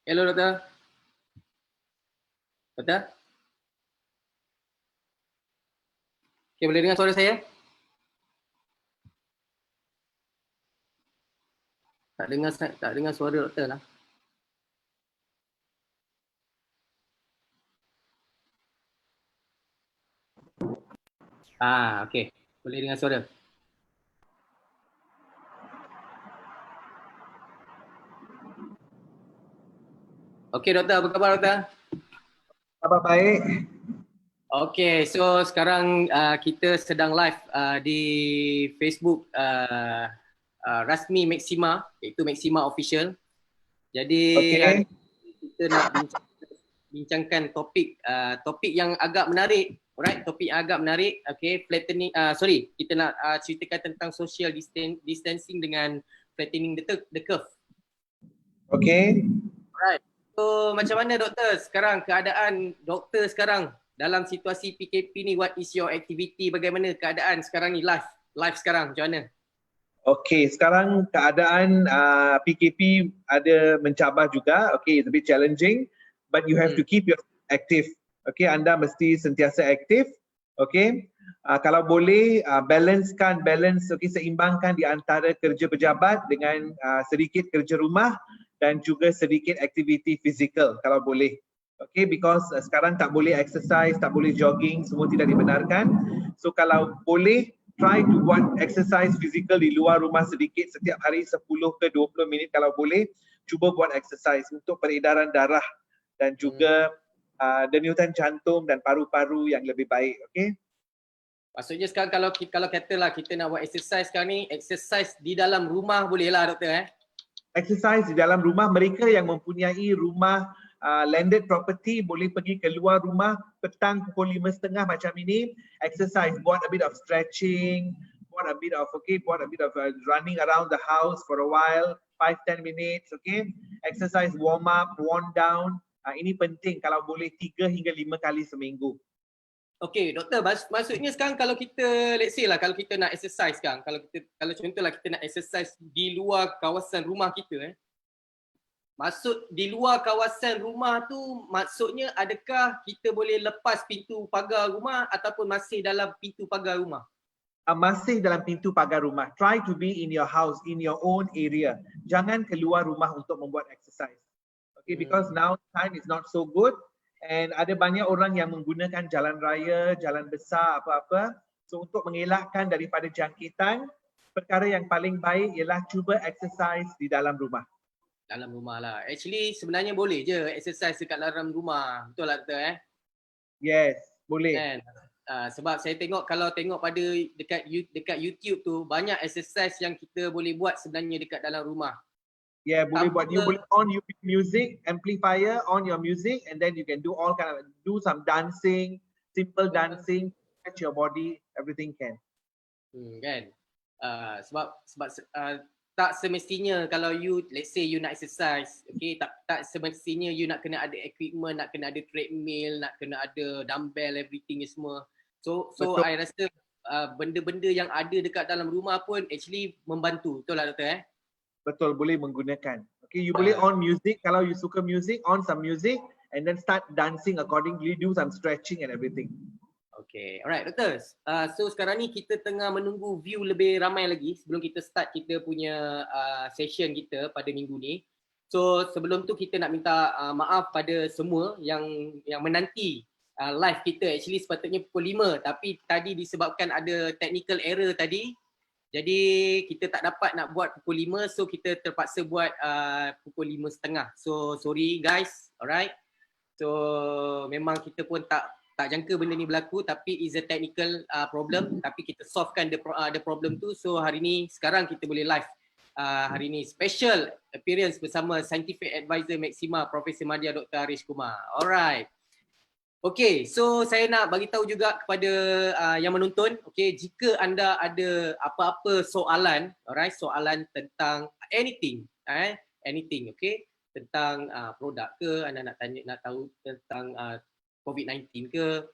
Hello doktor. Doktor? Okay, boleh dengar suara saya? Tak dengar suara doktor lah. Okey. Boleh dengar suara. Okey doktor, apa khabar doktor? Apa baik? Okey, so sekarang kita sedang live di Facebook rasmi Maxima, iaitu Maxima Official. Jadi hari Okey. ini kita nak bincangkan topik yang agak menarik. Alright, topik yang agak menarik. Okay, flattening, kita nak ceritakan tentang social distancing dengan flattening the curve. Okey. Alright. So macam mana doktor sekarang, keadaan doktor sekarang dalam situasi PKP ni, what is your activity, bagaimana keadaan sekarang ni, live sekarang macam mana? Okey, sekarang keadaan PKP ada mencabar juga. Okey, it's a bit challenging, but you have to keep yourself active. Okey, anda mesti sentiasa aktif. Okey. Kalau boleh balance, okey, seimbangkan di antara kerja pejabat dengan sedikit kerja rumah dan juga sedikit aktiviti fizikal kalau boleh. Okay, because sekarang tak boleh exercise, tak boleh jogging, semua tidak dibenarkan. So kalau boleh, try to buat exercise fizikal di luar rumah sedikit setiap hari 10 ke 20 minit kalau boleh. Cuba buat exercise untuk peredaran darah dan juga denyutan jantung dan paru-paru yang lebih baik. Okay? Maksudnya sekarang kalau katalah kita nak buat exercise sekarang ni, exercise di dalam rumah boleh lah doktor Exercise di dalam rumah, mereka yang mempunyai rumah landed property boleh pergi keluar rumah petang pukul 5:30 macam ini, exercise, buat a bit of stretching, buat a bit of running around the house for a while, 5-10 minutes, okay? Exercise, warm up, warm down. Ini penting kalau boleh 3 hingga 5 kali seminggu. Okey, doktor, maksudnya sekarang kalau kita, let's say lah, kalau kita nak exercise sekarang, kalau contohlah kita nak exercise di luar kawasan rumah kita maksud di luar kawasan rumah tu, maksudnya adakah kita boleh lepas pintu pagar rumah ataupun masih dalam pintu pagar rumah? Masih dalam pintu pagar rumah. Try to be in your house, in your own area. Jangan keluar rumah untuk membuat exercise. Okay, because now time is not so good and ada banyak orang yang menggunakan jalan raya, jalan besar, apa-apa. So untuk mengelakkan daripada jangkitan, perkara yang paling baik ialah cuba exercise di dalam rumah. Dalam rumah lah. Actually sebenarnya boleh je exercise dekat dalam rumah. Betul lah doktor Yes, boleh. Kan? Sebab saya kalau tengok pada dekat YouTube tu, banyak exercise yang kita boleh buat sebenarnya dekat dalam rumah. Yeah, boleh buat. You boleh on your music amplifier, on your music, and then you can do all kind of, do some dancing, simple dancing, stretch your body, everything can. Kan? Sebab tak semestinya kalau you, let's say you nak exercise, okay, tak semestinya you nak kena ada equipment, nak kena ada treadmill, nak kena ada dumbbell, everything semua. So I rasa benda-benda yang ada dekat dalam rumah pun actually membantu. Betul lah doktor Betul, boleh menggunakan. Okay, you boleh on music, kalau you suka music, on some music and then start dancing accordingly, do some stretching and everything. Okay, alright doktor. So sekarang ni kita tengah menunggu view lebih ramai lagi sebelum kita start kita punya session kita pada minggu ni. So sebelum tu kita nak minta maaf pada semua yang menanti live kita. Actually sepatutnya pukul 5 tapi tadi disebabkan ada technical error tadi. Jadi kita tak dapat nak buat pukul 5, so kita terpaksa buat pukul 5:30. So sorry guys, alright. So memang kita pun tak jangka benda ni berlaku, tapi is a technical problem, tapi kita solvekan the problem tu. So hari ni sekarang kita boleh live. Hari ni special appearance bersama Scientific Advisor Maxima Profesor Madya Dr. Arish Kumar. Alright. Okay, so saya nak bagi tahu juga kepada yang menonton, okay, jika anda ada apa-apa soalan, alright, soalan tentang anything, okay, tentang produk ke, anda nak tahu tentang COVID-19 ke,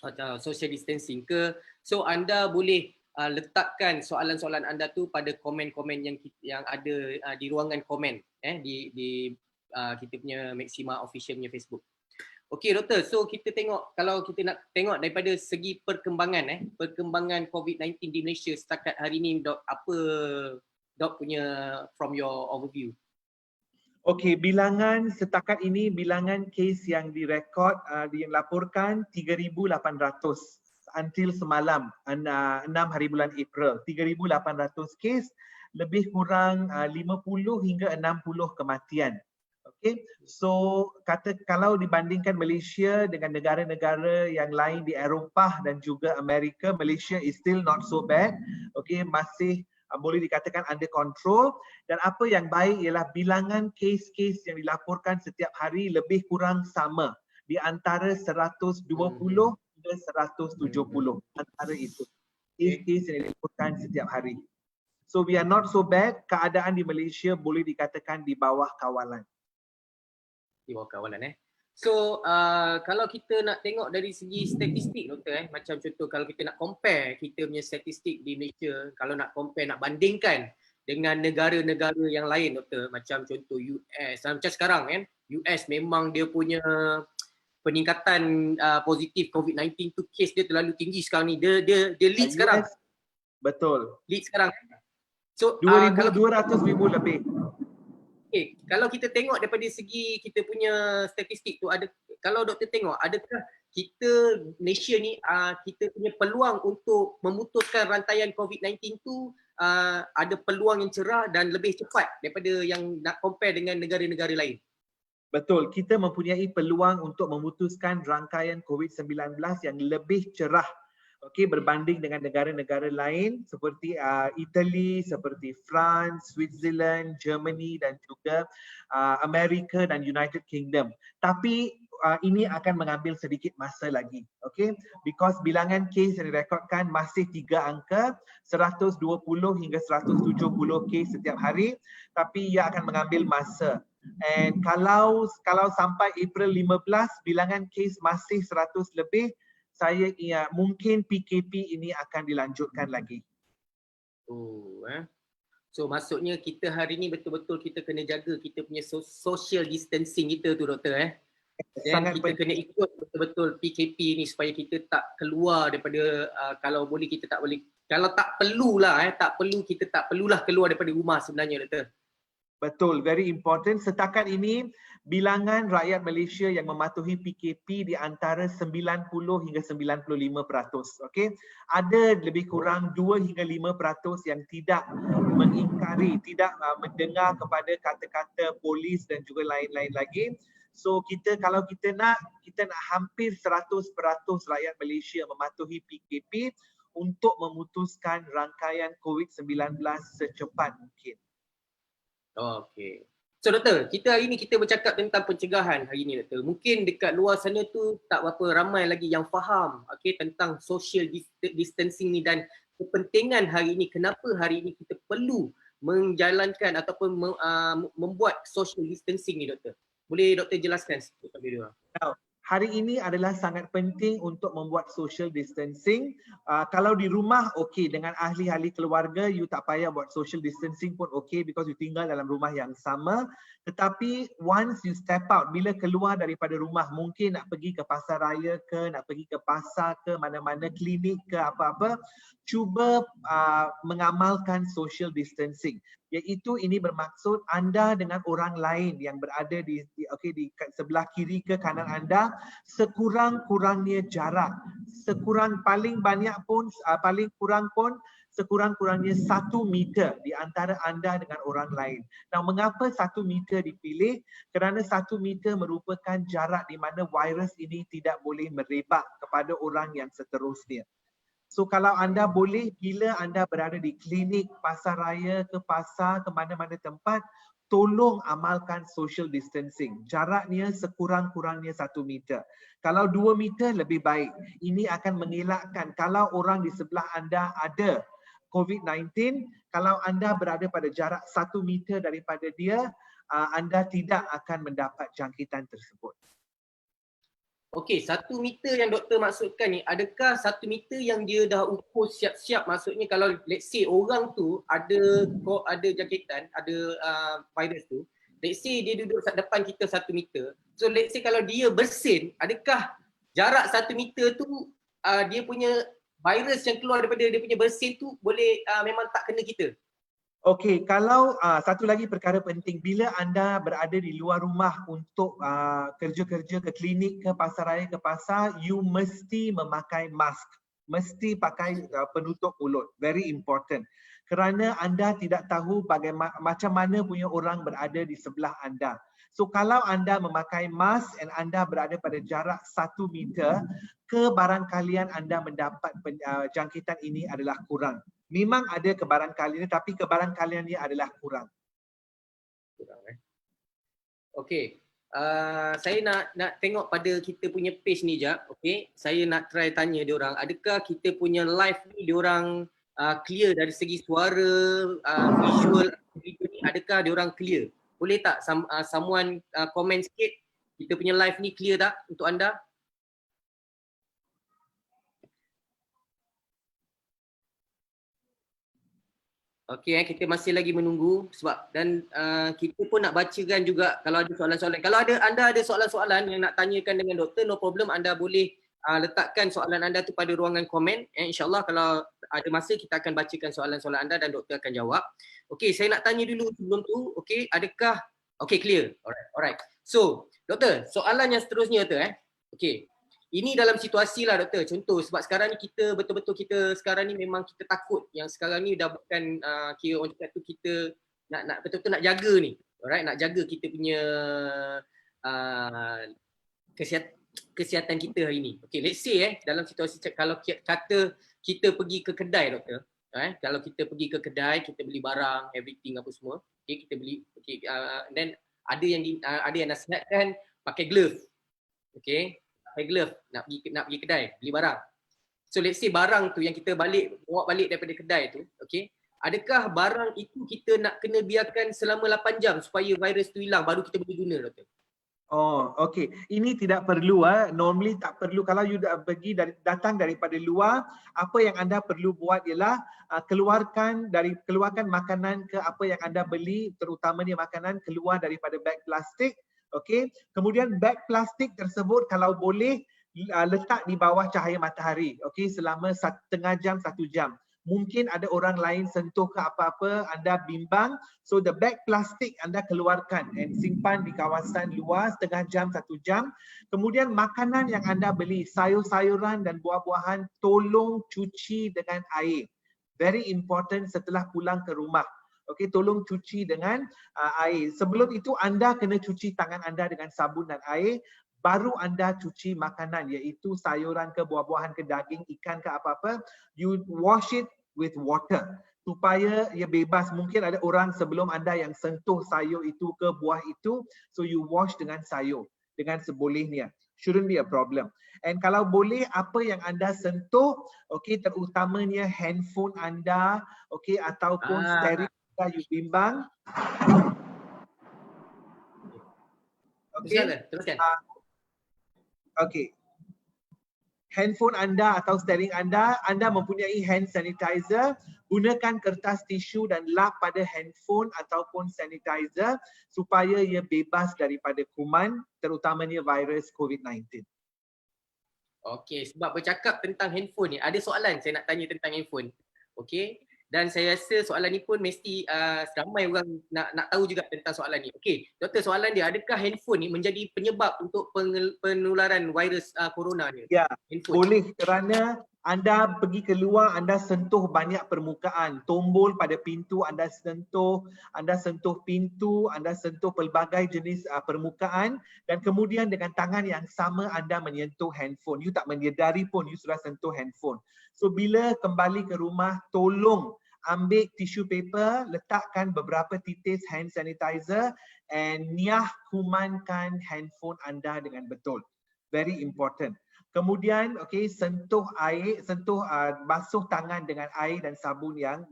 atau social distancing ke, so anda boleh letakkan soalan-soalan anda tu pada komen-komen yang ada di ruangan komen, di kita punya Maxima official punya Facebook. Okey doktor, so kita tengok, kalau kita nak tengok daripada segi perkembangan perkembangan COVID-19 di Malaysia setakat hari ni, dok, apa dok punya from your overview? Okey, bilangan setakat ini, bilangan kes yang direkod, yang laporkan 3,800 until semalam, 6 hari bulan April. 3,800 kes, lebih kurang 50 hingga 60 kematian. Okey, so kalau dibandingkan Malaysia dengan negara-negara yang lain di Eropah dan juga Amerika, Malaysia is still not so bad. Okey, masih boleh dikatakan under control, dan apa yang baik ialah bilangan kes-kes yang dilaporkan setiap hari lebih kurang sama di antara 120 hingga 170 antara itu kes-kes yang dilaporkan setiap hari. So we are not so bad. Keadaan di Malaysia boleh dikatakan di bawah kawalan. Di bawah kawalan So kalau kita nak tengok dari segi statistik doktor, macam contoh kalau kita nak compare kita punya statistik di Malaysia, kalau nak compare, nak bandingkan dengan negara-negara yang lain doktor, macam contoh US, macam sekarang kan, US memang dia punya peningkatan positif COVID-19 tu, kes dia terlalu tinggi sekarang ni, dia lead sekarang. Betul. Lead sekarang. So 2,200,000 lebih. Okay, kalau kita tengok daripada segi kita punya statistik tu, ada, kalau doktor tengok, adakah kita Malaysia ni kita punya peluang untuk memutuskan rantaian COVID-19 tu ada peluang yang cerah dan lebih cepat daripada yang nak compare dengan negara-negara lain? Betul, kita mempunyai peluang untuk memutuskan rangkaian COVID-19 yang lebih cerah, okey, berbanding dengan negara-negara lain seperti Italy, seperti France, Switzerland, Germany dan juga Amerika dan United Kingdom. Tapi ini akan mengambil sedikit masa lagi, okey, because bilangan kes yang direkodkan masih 3 angka, 120 hingga 170 kes setiap hari, tapi ia akan mengambil masa. And kalau sampai April 15 bilangan kes masih 100 lebih, saya mungkin PKP ini akan dilanjutkan lagi. So maksudnya kita hari ni betul-betul kita kena jaga kita punya social distancing kita tu doktor Dan kita kena ikut betul-betul PKP ni supaya kita tak keluar daripada kalau boleh kita tak boleh, kalau tak perlulah kita tak perlulah keluar daripada rumah sebenarnya doktor. Betul, very important. Setakat ini bilangan rakyat Malaysia yang mematuhi PKP di antara 90 hingga 95%. Okey. Ada lebih kurang 2 hingga 5% yang tidak mengingkari, tidak mendengar kepada kata-kata polis dan juga lain-lain lagi. So kalau kita nak hampir 100% rakyat Malaysia mematuhi PKP untuk memutuskan rangkaian COVID-19 secepat mungkin. Okey. So doktor, kita hari ni kita bercakap tentang pencegahan hari ni doktor. Mungkin dekat luar sana tu tak berapa ramai lagi yang faham tentang social distancing ni dan kepentingan hari ni, kenapa hari ni kita perlu menjalankan ataupun membuat social distancing ni doktor. Boleh doktor jelaskan sikit kepada dia? Hari ini adalah sangat penting untuk membuat social distancing. Kalau di rumah okey, dengan ahli-ahli keluarga you tak payah buat social distancing pun okey because you tinggal dalam rumah yang sama. Tetapi once you step out, bila keluar daripada rumah, mungkin nak pergi ke pasar raya ke, nak pergi ke pasar ke, mana-mana klinik ke apa-apa, cuba mengamalkan social distancing. Iaitu ini bermaksud anda dengan orang lain yang berada di sebelah kiri ke kanan anda sekurang-kurangnya jarak, paling kurang pun sekurang-kurangnya 1 meter di antara anda dengan orang lain. Nah, mengapa 1 meter dipilih? Kerana 1 meter merupakan jarak di mana virus ini tidak boleh merebak kepada orang yang seterusnya. So kalau anda boleh, bila anda berada di klinik, pasar raya ke pasar, ke mana-mana tempat, tolong amalkan social distancing. Jaraknya sekurang-kurangnya 1 meter. Kalau 2 meter lebih baik. Ini akan mengelakkan kalau orang di sebelah anda ada COVID-19, kalau anda berada pada jarak 1 meter daripada dia, anda tidak akan mendapat jangkitan tersebut. Okey, 1 meter yang doktor maksudkan ni, adakah 1 meter yang dia dah ukur siap-siap? Maksudnya kalau let's say orang tu ada jangkitan, ada virus tu, let's say dia duduk depan kita 1 meter. So let's say kalau dia bersin, adakah jarak 1 meter tu dia punya virus yang keluar daripada dia punya bersin tu boleh memang tak kena kita? Okey, kalau satu lagi perkara penting, bila anda berada di luar rumah untuk kerja-kerja ke klinik, ke pasaraya, ke pasar, you mesti memakai mask. Mesti pakai penutup mulut. Very important. Kerana anda tidak tahu bagaimana macam mana punya orang berada di sebelah anda. So kalau anda memakai mask dan anda berada pada jarak 1 meter, kebarangkalian anda mendapat jangkitan ini adalah kurang. Memang ada kebarangkalian tapi kebarangkaliannya adalah kurang. Okey. Saya nak tengok pada kita punya page ni jap. Okey. Saya nak try tanya dia orang, adakah kita punya live ni dia orang clear dari segi suara, visual, video ni, adakah dia orang clear? Boleh tak someone comment sikit kita punya live ni clear tak untuk anda? Okey, kita masih lagi menunggu sebab dan kita pun nak bacakan juga kalau ada soalan-soalan. Kalau anda ada soalan-soalan yang nak tanyakan dengan doktor, no problem, anda boleh letakkan soalan anda tu pada ruangan komen. InsyaAllah kalau ada masa kita akan bacakan soalan-soalan anda dan doktor akan jawab. Okey, saya nak tanya dulu sebelum tu, okey, adakah clear. Alright. So, doktor, soalan yang seterusnya tu okey. Ini dalam situasi lah doktor, contoh sebab sekarang ni kita betul-betul kita sekarang ni memang kita takut yang sekarang ni dah bukan kira orang cakap tu kita nak betul-betul nak jaga ni, alright, nak jaga kita punya kesihatan kita hari ni. Okay, let's say dalam situasi kalau kata kita pergi ke kedai doktor, kalau kita pergi ke kedai, kita beli barang, everything apa semua, okay, kita beli, okay, then ada yang nasihatkan pakai glove, okay, pakai glove nak pergi kedai beli barang. So let's say barang tu yang kita bawa balik daripada kedai tu, okay, adakah barang itu kita nak kena biarkan selama 8 jam supaya virus tu hilang baru kita boleh guna doktor? Oh, okey. Ini tidak perlu normally tak perlu. Kalau you datang daripada luar, apa yang anda perlu buat ialah keluarkan makanan ke apa yang anda beli, terutamanya makanan, keluar daripada beg plastik. Okey, kemudian beg plastik tersebut kalau boleh letak di bawah cahaya matahari, okey, selama setengah jam, 1 jam. Mungkin ada orang lain sentuh ke apa-apa, anda bimbang, so the beg plastik anda keluarkan dan simpan di kawasan luar setengah jam, 1 jam. Kemudian makanan yang anda beli, sayur-sayuran dan buah-buahan, tolong cuci dengan air. Very important setelah pulang ke rumah. Okey, tolong cuci dengan air. Sebelum itu anda kena cuci tangan anda dengan sabun dan air, baru anda cuci makanan, iaitu sayuran ke, buah-buahan ke, daging, ikan ke, apa-apa. You wash it with water supaya ia bebas. Mungkin ada orang sebelum anda yang sentuh sayur itu ke buah itu, so you wash dengan sayur dengan sebolehnya. Shouldn't be a problem. And kalau boleh, apa yang anda sentuh, okey, terutamanya handphone anda, okey, ataupun stereo you bimbang. Okey. Teruskan. Okey. Handphone anda atau steering anda mempunyai hand sanitizer, gunakan kertas tisu dan lap pada handphone ataupun sanitizer supaya ia bebas daripada kuman, terutamanya virus COVID-19. Okey, sebab bercakap tentang handphone ni, ada soalan saya nak tanya tentang handphone. Okey. Dan saya rasa soalan ni pun mesti ramai orang nak tahu juga tentang soalan ni. Okey, doktor, soalan dia, adakah handphone ni menjadi penyebab untuk penularan virus corona ni? Ya, handphone. Boleh, kerana anda pergi keluar, anda sentuh banyak permukaan, tombol pada pintu anda sentuh pintu, anda sentuh pelbagai jenis permukaan, dan kemudian dengan tangan yang sama anda menyentuh handphone. You tak menyedari pun you sudah sentuh handphone. So bila kembali ke rumah, tolong ambil tissue paper, letakkan beberapa titis hand sanitizer and kumankan handphone anda dengan betul. Very important. Kemudian sentuh air, basuh tangan dengan air dan sabun yang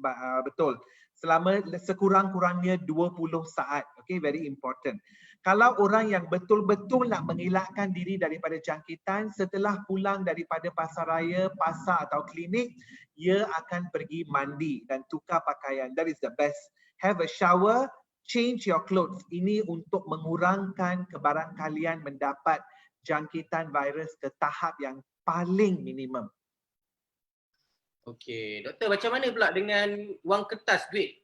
betul selama sekurang-kurangnya 20 saat. Okay, very important. Kalau orang yang betul-betul nak mengelakkan diri daripada jangkitan, setelah pulang daripada pasaraya, pasar atau klinik, ia akan pergi mandi dan tukar pakaian. That is the best. Have a shower, change your clothes. Ini untuk mengurangkan kebarangkalian mendapat jangkitan virus ke tahap yang paling minimum. Okey, doktor macam mana pula dengan wang kertas duit?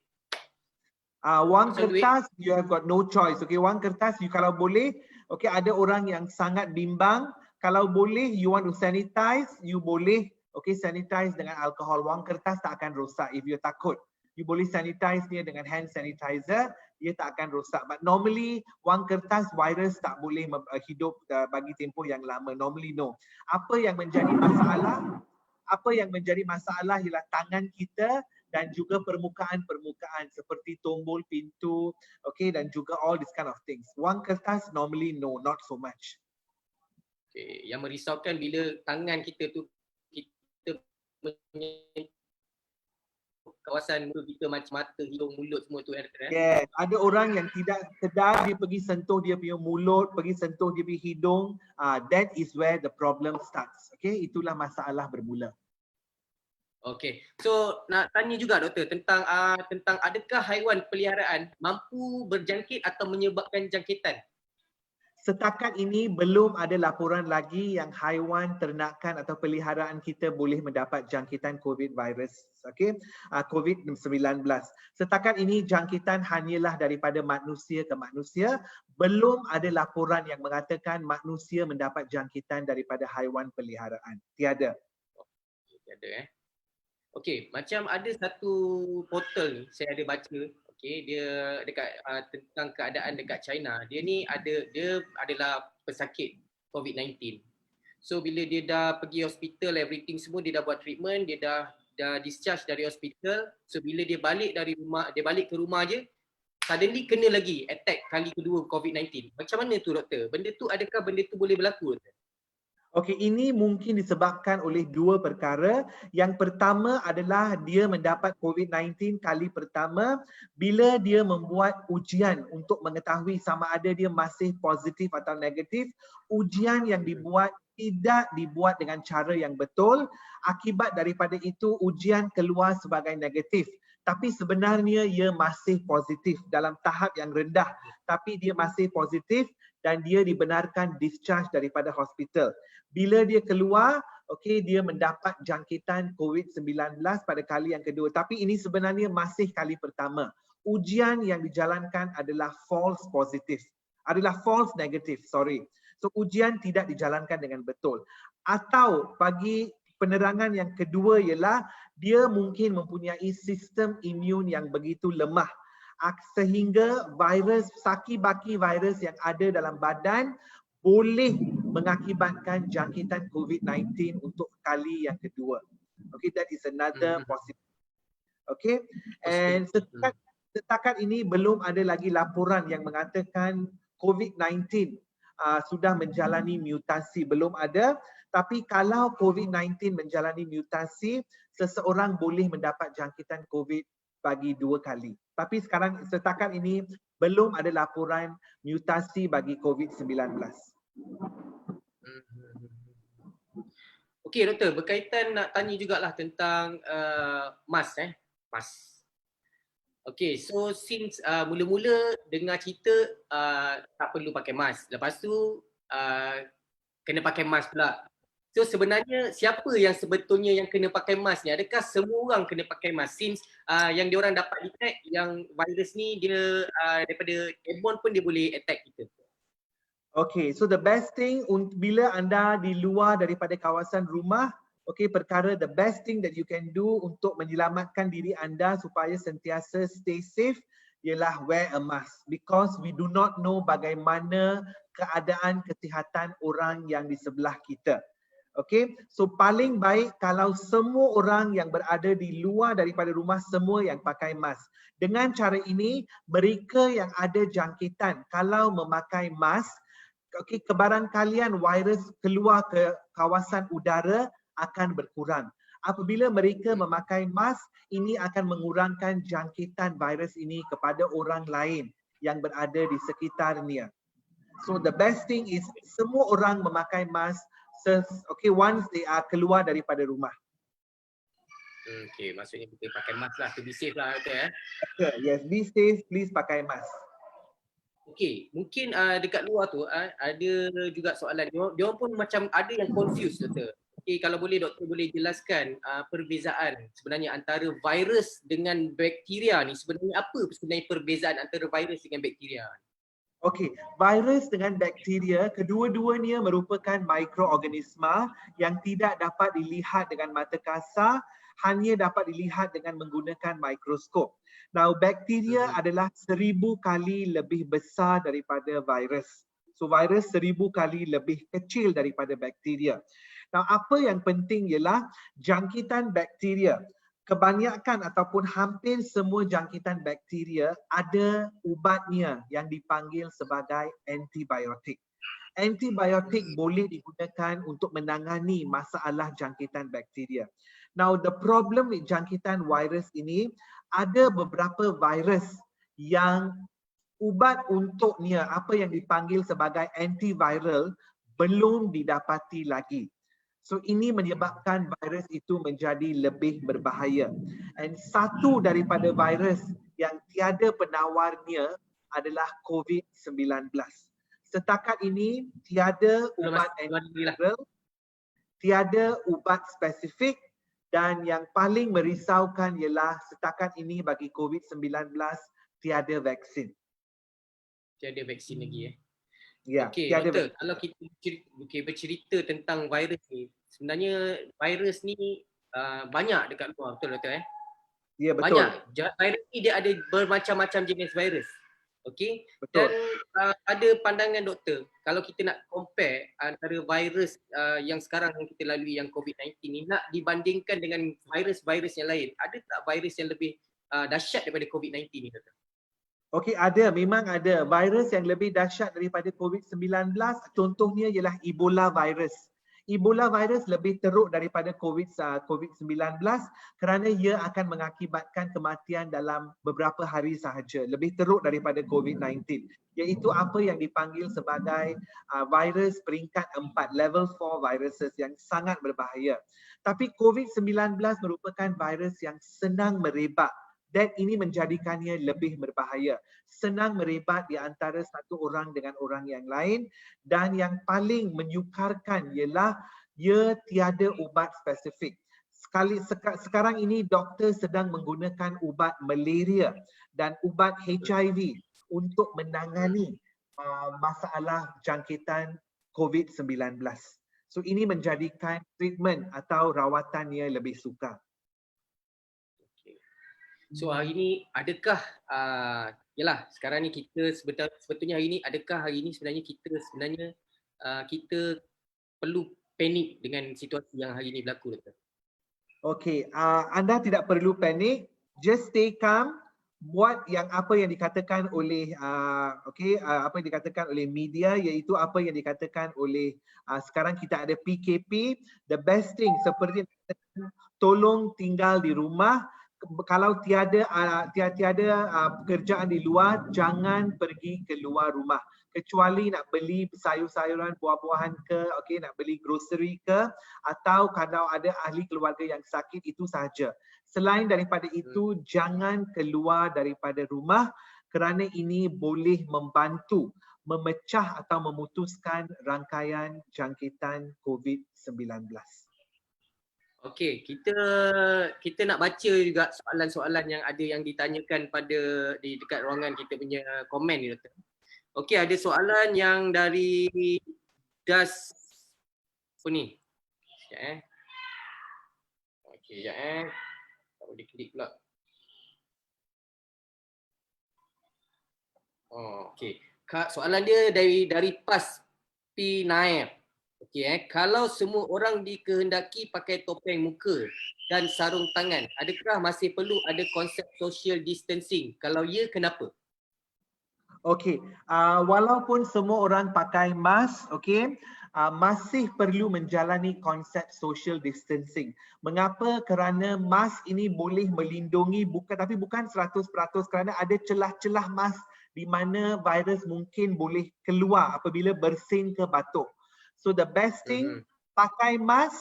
Wang Macam duit. kertas, you have got no choice. Okay, wang kertas, you kalau boleh, okay, ada orang yang sangat bimbang. Kalau boleh, you want to sanitize, you boleh, okay, sanitize dengan alkohol. Wang kertas tak akan rosak if you takut. You boleh sanitize dia dengan hand sanitizer, dia tak akan rosak. But normally, wang kertas virus tak boleh hidup bagi tempoh yang lama. Normally no. Apa yang menjadi masalah? Apa yang menjadi masalah ialah tangan kita dan juga permukaan-permukaan seperti tombol pintu, okay, dan juga all this kind of things. Wang kertas normally no, not so much. Okay. Yang merisaukan bila tangan kita tu kita menyentuh kawasan mulut kita macam mata, hidung, mulut semua tu. Yes, ada orang yang tidak sedar dia pergi sentuh dia punya mulut, pergi sentuh dia punya hidung. That is where the problem starts. Okay, itulah masalah bermula. Okey, so nak tanya juga doktor tentang adakah haiwan peliharaan mampu berjangkit atau menyebabkan jangkitan? Setakat ini belum ada laporan lagi yang haiwan ternakan atau peliharaan kita boleh mendapat jangkitan COVID virus, okay? COVID-19. Setakat ini jangkitan hanyalah daripada manusia ke manusia. Belum ada laporan yang mengatakan manusia mendapat jangkitan daripada haiwan peliharaan. Tiada. Tiada. Okey, macam ada satu portal ni saya ada baca, okey, dia dekat tentang keadaan dekat China. Dia adalah pesakit COVID-19. So bila dia dah pergi hospital, everything semua dia dah buat treatment, dia dah discharge dari hospital. So bila dia balik ke rumah je, suddenly kena lagi attack kali kedua COVID-19. Macam mana tu doktor? Adakah benda tu boleh berlaku? Okey, ini mungkin disebabkan oleh dua perkara. Yang pertama adalah dia mendapat COVID-19 kali pertama bila dia membuat ujian untuk mengetahui sama ada dia masih positif atau negatif. Ujian yang dibuat tidak dibuat dengan cara yang betul. Akibat daripada itu ujian keluar sebagai negatif. Tapi sebenarnya ia masih positif dalam tahap yang rendah. Tapi dia masih positif dan dia dibenarkan discharge daripada hospital. Bila dia keluar, okey, dia mendapat jangkitan COVID-19 pada kali yang kedua. Tapi ini sebenarnya masih kali pertama. Ujian yang dijalankan adalah false positif. Adalah false negative, sorry. So ujian tidak dijalankan dengan betul. Atau bagi penerangan yang kedua ialah dia mungkin mempunyai sistem imun yang begitu lemah. Sehingga virus, saki-baki virus yang ada dalam badan boleh mengakibatkan jangkitan COVID-19 untuk kali yang kedua. Okay, that is another possibility. Okay, and setakat ini belum ada lagi laporan yang mengatakan COVID-19 sudah menjalani mutasi. Belum ada. Tapi kalau COVID-19 menjalani mutasi, seseorang boleh mendapat jangkitan COVID bagi 2 kali. Tapi sekarang setakat ini belum ada laporan mutasi bagi COVID-19. Okey doktor, berkaitan nak tanya jugalah tentang mask mask. Okey, so since mula-mula dengar cerita tak perlu pakai mask. Lepas tu kena pakai mask pula. So sebenarnya siapa yang sebetulnya yang kena pakai mask ni? Adakah semua orang kena pakai mask since yang diorang dapat detect yang virus ni dia daripada airborne pun dia boleh attack kita? Okay, so the best thing bila anda di luar daripada kawasan rumah, okay, perkara the best thing that you can do untuk menyelamatkan diri anda supaya sentiasa stay safe ialah wear a mask, because we do not know bagaimana keadaan kesihatan orang yang di sebelah kita. Okay, so paling baik kalau semua orang yang berada di luar daripada rumah semua yang pakai mask. Dengan cara ini, mereka yang ada jangkitan kalau memakai mask, okay, kebarangkalian virus keluar ke kawasan udara akan berkurang. Apabila mereka memakai mask, ini akan mengurangkan jangkitan virus ini kepada orang lain yang berada di sekitarnya. So the best thing is semua orang memakai mask, okay, once they are keluar daripada rumah. Okay, maksudnya kita pakai mask lah, to be safe lah Doktor. Yes, be safe, please pakai mask. Okay, mungkin dekat luar tu ada juga soalan. Dia pun macam ada yang confused Doktor. Okay, kalau boleh Doktor boleh jelaskan perbezaan sebenarnya antara virus dengan bakteria ni. Sebenarnya apa sebenarnya perbezaan antara virus dengan bakteria? Okey, virus dengan bakteria kedua-duanya merupakan mikroorganisma yang tidak dapat dilihat dengan mata kasar, hanya dapat dilihat dengan menggunakan mikroskop. Now, bakteria adalah 1000 kali lebih besar daripada virus. So, virus 1000 kali lebih kecil daripada bakteria. Now, apa yang penting ialah jangkitan bakteria. Kebanyakan ataupun hampir semua jangkitan bakteria ada ubatnya yang dipanggil sebagai antibiotik. Antibiotik boleh digunakan untuk menangani masalah jangkitan bakteria. Now, the problem with jangkitan virus ini, ada beberapa virus yang ubat untuknya, apa yang dipanggil sebagai antiviral, belum didapati lagi. So ini menyebabkan virus itu menjadi lebih berbahaya. And satu daripada virus yang tiada penawarnya adalah COVID-19. Setakat ini tiada ubat antiviral, tiada ubat spesifik, dan yang paling merisaukan ialah setakat ini bagi COVID-19 tiada vaksin. Tiada vaksin lagi Ya, Okey, tiada Doktor, vaksin. kalau kita bercerita tentang virus ni, sebenarnya virus ni banyak dekat luar, betul Doktor Ya, betul. Banyak. Virus ni dia ada bermacam-macam jenis virus. Okey. Betul. Dan ada pandangan Doktor, kalau kita nak compare antara virus yang sekarang yang kita lalui yang COVID-19 ni nak dibandingkan dengan virus-virus yang lain, ada tak virus yang lebih dahsyat daripada COVID-19 ni Doktor? Okey, ada, memang ada. Virus yang lebih dahsyat daripada COVID-19 contohnya ialah Ebola virus. Ebola virus lebih teruk daripada COVID-19 kerana ia akan mengakibatkan kematian dalam beberapa hari sahaja. Lebih teruk daripada COVID-19. Iaitu apa yang dipanggil sebagai virus peringkat 4, level 4 viruses yang sangat berbahaya. Tapi COVID-19 merupakan virus yang senang merebak. Dan ini menjadikannya lebih berbahaya. Senang merebat di antara satu orang dengan orang yang lain, dan yang paling menyukarkan ialah ia tiada ubat spesifik. Sekarang ini doktor sedang menggunakan ubat malaria dan ubat HIV untuk menangani masalah jangkitan COVID-19. So ini menjadikan treatment atau rawatannya lebih sukar. So hari ni adakah yalah sekarang ni kita sebetulnya hari ni adakah hari ni sebenarnya kita perlu panik dengan situasi yang hari ni berlaku Doktor? Okey, anda tidak perlu panik, just stay calm. Buat apa yang dikatakan oleh apa yang dikatakan oleh media, iaitu apa yang dikatakan oleh sekarang kita ada PKP. The best thing seperti tolong tinggal di rumah. Kalau tiada pekerjaan di luar, jangan pergi keluar rumah. Kecuali nak beli sayur-sayuran, buah-buahan ke, nak beli grocery ke, atau kalau ada ahli keluarga yang sakit, itu sahaja. Selain daripada itu, jangan keluar daripada rumah kerana ini boleh membantu memecah atau memutuskan rangkaian jangkitan COVID-19. Okey, kita nak baca juga soalan-soalan yang ada yang ditanyakan di dekat ruangan kita punya komen ni Doktor. Okey, ada soalan yang dari Das apa ni? Sekejap Okey, sekejap tak boleh klik pula. Oh, okey. Soalan dia dari Pas P9. Okey kalau semua orang dikehendaki pakai topeng muka dan sarung tangan, adakah masih perlu ada konsep social distancing? Kalau ya, kenapa? Okey, walaupun semua orang pakai mask, masih perlu menjalani konsep social distancing. Mengapa? Kerana mask ini boleh melindungi tapi bukan 100% kerana ada celah-celah mask di mana virus mungkin boleh keluar apabila bersin ke batuk. So the best thing, pakai mask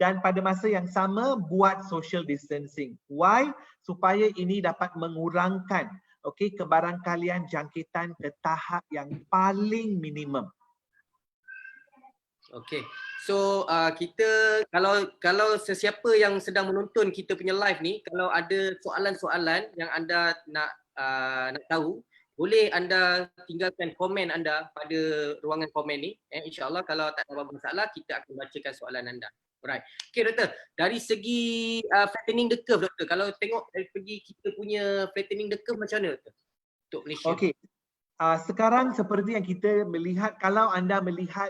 dan pada masa yang sama buat social distancing. Why? Supaya ini dapat mengurangkan kebarangkalian jangkitan ke tahap yang paling minimum. Okay. So kita kalau sesiapa yang sedang menonton kita punya live ni, kalau ada soalan-soalan yang anda nak tahu, boleh anda tinggalkan komen anda pada ruangan komen ni. InsyaAllah kalau tak ada apa-apa masalah, kita akan bacakan soalan anda. Alright. Okay doktor, dari segi flattening the curve doktor, kalau tengok dari segi kita punya flattening the curve macam mana doktor untuk Malaysia? Okay. Sekarang seperti yang kita melihat, kalau anda melihat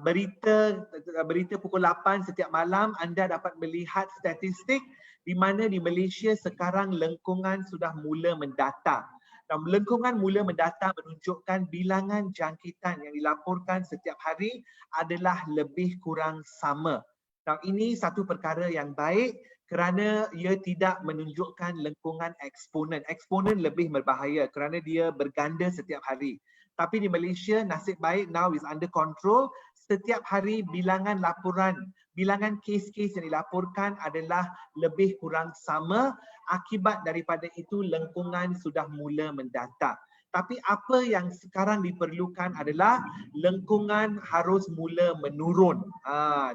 berita pukul 8 setiap malam, anda dapat melihat statistik di mana di Malaysia sekarang lengkungan sudah mula mendata. Dan lengkungan mula mendata menunjukkan bilangan jangkitan yang dilaporkan setiap hari adalah lebih kurang sama. Dan ini satu perkara yang baik kerana ia tidak menunjukkan lengkungan eksponen. Eksponen lebih berbahaya kerana dia berganda setiap hari. Tapi di Malaysia nasib baik now is under control. Setiap hari bilangan kes-kes yang dilaporkan adalah lebih kurang sama. Akibat daripada itu lengkungan sudah mula mendata. Tapi apa yang sekarang diperlukan adalah lengkungan harus mula menurun.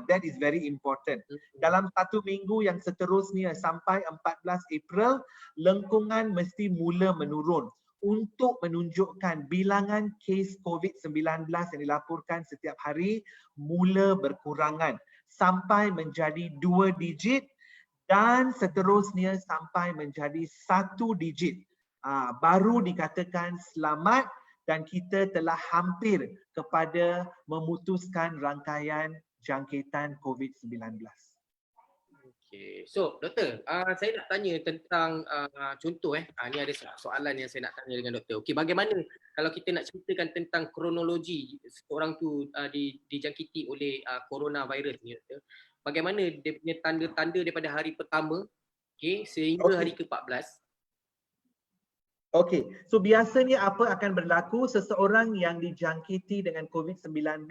That is very important. Dalam 1 minggu yang seterusnya sampai 14 April, lengkungan mesti mula menurun untuk menunjukkan bilangan kes COVID-19 yang dilaporkan setiap hari mula berkurangan sampai menjadi 2 digit dan seterusnya sampai menjadi 1 digit. Baru dikatakan selamat dan kita telah hampir kepada memutuskan rangkaian jangkitan COVID-19. Okay. So, doktor, saya nak tanya tentang contoh ni ada soalan yang saya nak tanya dengan doktor. Okey, bagaimana kalau kita nak ceritakan tentang kronologi seorang tu dijangkiti oleh coronavirus ni, doktor. Bagaimana dia punya tanda-tanda daripada hari pertama sehingga hari ke-14? Okey, so biasanya apa akan berlaku seseorang yang dijangkiti dengan COVID-19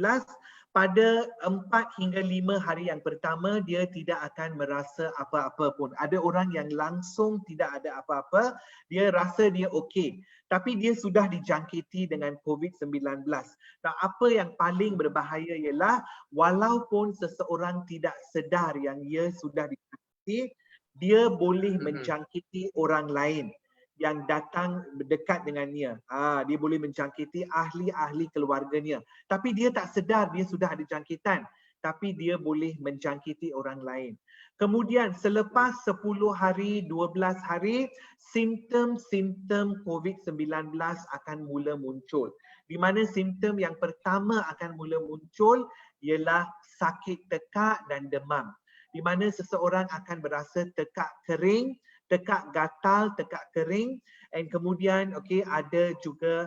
pada 4 hingga 5 hari yang pertama dia tidak akan merasa apa-apa pun. Ada orang yang langsung tidak ada apa-apa, dia rasa dia okey. Tapi dia sudah dijangkiti dengan COVID-19. Nah, apa yang paling berbahaya ialah walaupun seseorang tidak sedar yang ia sudah dijangkiti, dia boleh menjangkiti orang lain yang datang dekat dengannya. Dia boleh menjangkiti ahli-ahli keluarganya. Tapi dia tak sedar dia sudah ada jangkitan. Tapi dia boleh menjangkiti orang lain. Kemudian selepas 10 hari, 12 hari, simptom-simptom COVID-19 akan mula muncul. Di mana simptom yang pertama akan mula muncul ialah sakit tekak dan demam. Di mana seseorang akan berasa tekak kering, tekak gatal, tekak kering, and kemudian ada juga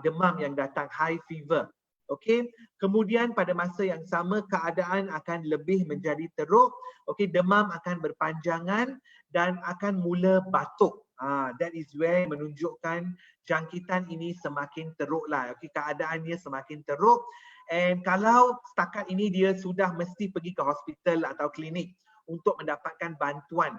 demam yang datang, high fever. Kemudian pada masa yang sama keadaan akan lebih menjadi teruk, demam akan berpanjangan dan akan mula batuk. That is where menunjukkan jangkitan ini semakin teruklah. Keadaannya semakin teruk, and kalau setakat ini dia sudah mesti pergi ke hospital atau klinik untuk mendapatkan bantuan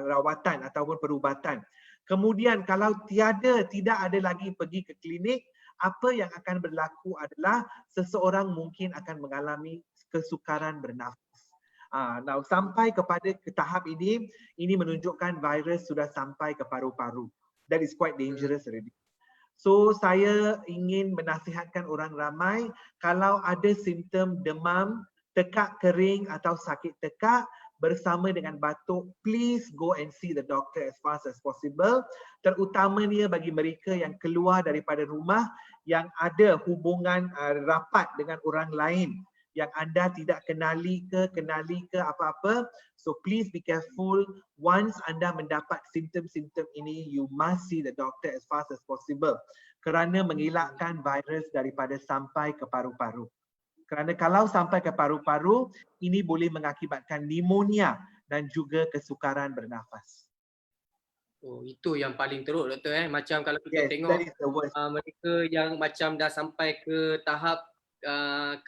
rawatan ataupun perubatan. Kemudian kalau tidak ada lagi pergi ke klinik, apa yang akan berlaku adalah seseorang mungkin akan mengalami kesukaran bernafas. Now sampai kepada tahap ini menunjukkan virus sudah sampai ke paru-paru. That is quite dangerous already. So saya ingin menasihatkan orang ramai, kalau ada simptom demam, tekak kering atau sakit tekak bersama dengan batuk, please go and see the doctor as fast as possible. Terutamanya bagi mereka yang keluar daripada rumah yang ada hubungan rapat dengan orang lain yang anda tidak kenali ke apa-apa. So please be careful. Once anda mendapat simptom-simptom ini, you must see the doctor as fast as possible kerana mengelakkan virus daripada sampai ke paru-paru. Kerana kalau sampai ke paru-paru, ini boleh mengakibatkan pneumonia dan juga kesukaran bernafas. Oh, itu yang paling teruk doktor. Macam kalau kita tengok mereka yang macam dah sampai ke tahap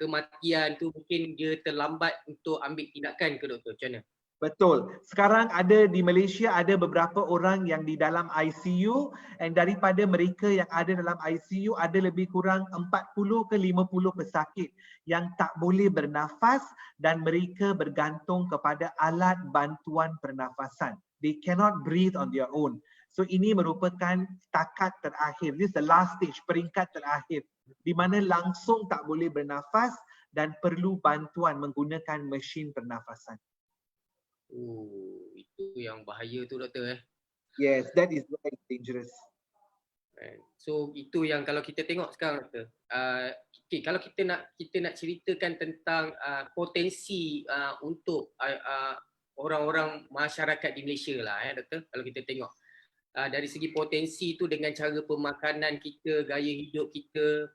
kematian tu mungkin dia terlambat untuk ambil tindakan ke doktor? Macam mana? Betul. Sekarang ada di Malaysia ada beberapa orang yang di dalam ICU, and daripada mereka yang ada dalam ICU ada lebih kurang 40 ke 50 pesakit yang tak boleh bernafas dan mereka bergantung kepada alat bantuan pernafasan. They cannot breathe on their own. So ini merupakan takat terakhir. This is the last stage, peringkat terakhir di mana langsung tak boleh bernafas dan perlu bantuan menggunakan mesin pernafasan. Oh, itu yang bahaya tu doktor Yes, that is very dangerous. So itu yang kalau kita tengok sekarang doktor. Okay, kalau kita nak ceritakan tentang potensi untuk orang-orang masyarakat di Malaysia lah doktor. Kalau kita tengok dari segi potensi tu dengan cara pemakanan kita, gaya hidup kita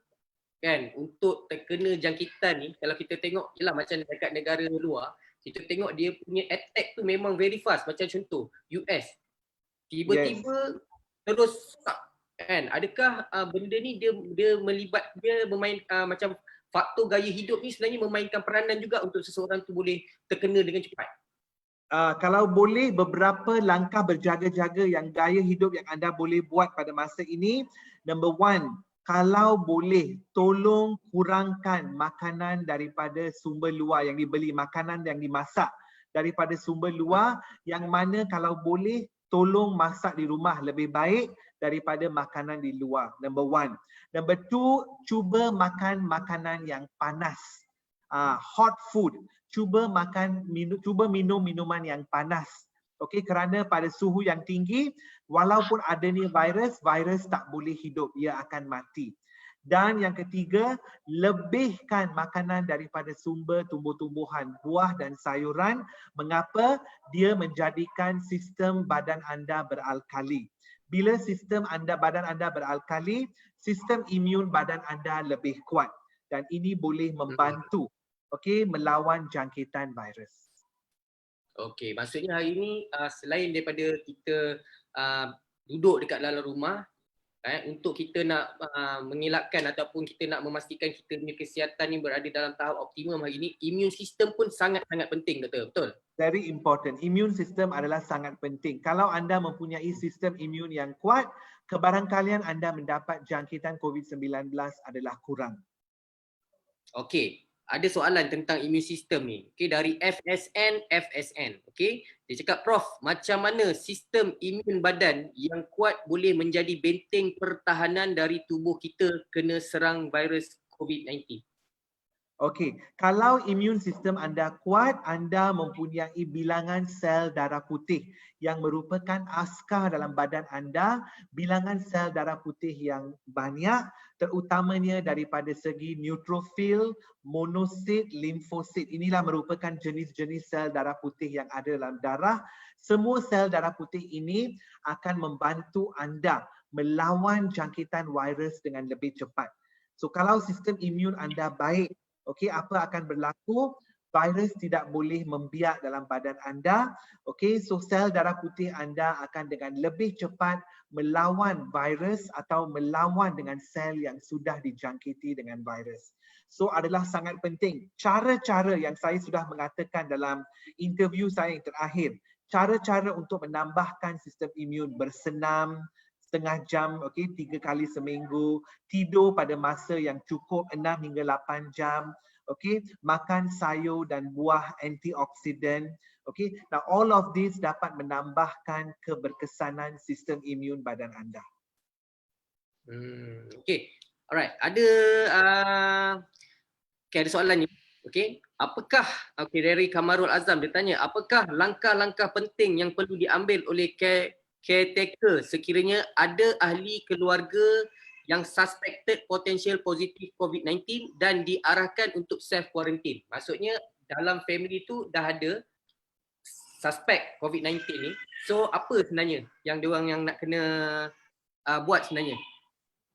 kan untuk terkena jangkitan ni, kalau kita tengok jelah macam dekat negara luar, kita tengok dia punya attack tu memang very fast. Macam contoh US, tiba-tiba terus kan. Adakah benda ni dia bermain macam faktor gaya hidup ni sebenarnya memainkan peranan juga untuk seseorang tu boleh terkena dengan cepat? Kalau boleh beberapa langkah berjaga-jaga yang gaya hidup yang anda boleh buat pada masa ini. Number one, kalau boleh tolong kurangkan makanan daripada sumber luar yang dibeli, makanan yang dimasak daripada sumber luar, yang mana kalau boleh tolong masak di rumah lebih baik daripada makanan di luar. Number one. Number two, cuba makan makanan yang panas. Hot food. Cuba minum minuman yang panas. Okey, kerana pada suhu yang tinggi, walaupun adanya virus tak boleh hidup, ia akan mati. Dan yang ketiga, lebihkan makanan daripada sumber tumbuh-tumbuhan, buah dan sayuran. Mengapa? Dia menjadikan sistem badan anda beralkali. Bila sistem badan anda beralkali, sistem imun badan anda lebih kuat. Dan ini boleh membantu melawan jangkitan virus. Okey, maksudnya hari ini selain daripada kita duduk dekat dalam rumah untuk kita nak mengelakkan ataupun kita nak memastikan kita punya kesihatan ni berada dalam tahap optimum hari ini, immune system pun sangat-sangat penting doktor, betul? Very important. Immune system adalah sangat penting. Kalau anda mempunyai sistem imun yang kuat, kebarangkalian anda mendapat jangkitan COVID-19 adalah kurang. Okey. Ada soalan tentang immune system ni. Okay, dari FSN. Okay, dia cakap, Prof, macam mana sistem imun badan yang kuat boleh menjadi benteng pertahanan dari tubuh kita kena serang virus COVID-19? Okey, kalau imun sistem anda kuat, anda mempunyai bilangan sel darah putih yang merupakan askar dalam badan anda, bilangan sel darah putih yang banyak, terutamanya daripada segi neutrofil, monosit, limfosit. Inilah merupakan jenis-jenis sel darah putih yang ada dalam darah. Semua sel darah putih ini akan membantu anda melawan jangkitan virus dengan lebih cepat. So kalau sistem imun anda baik, okey, apa akan berlaku? Virus tidak boleh membiak dalam badan anda. Okey, so sel darah putih anda akan dengan lebih cepat melawan virus atau melawan dengan sel yang sudah dijangkiti dengan virus. So adalah sangat penting. Cara-cara yang saya sudah mengatakan dalam interview saya yang terakhir, cara-cara untuk menambahkan sistem imun: bersenam setengah jam, okey, 3 kali seminggu, tidur pada masa yang cukup 6 hingga 8 jam, okey, makan sayur dan buah antioksidan, okey. Now all of this dapat menambahkan keberkesanan sistem imun badan anda. Okey. Alright, ada ada soalan ni. Okey, apakah dari Kamarul Azam dia tanya, apakah langkah-langkah penting yang perlu diambil oleh caretaker sekiranya ada ahli keluarga yang suspected potential positif COVID-19 dan diarahkan untuk self quarantine? Maksudnya dalam family tu dah ada suspect COVID-19 ni. So apa sebenarnya yang diorang yang nak kena buat sebenarnya?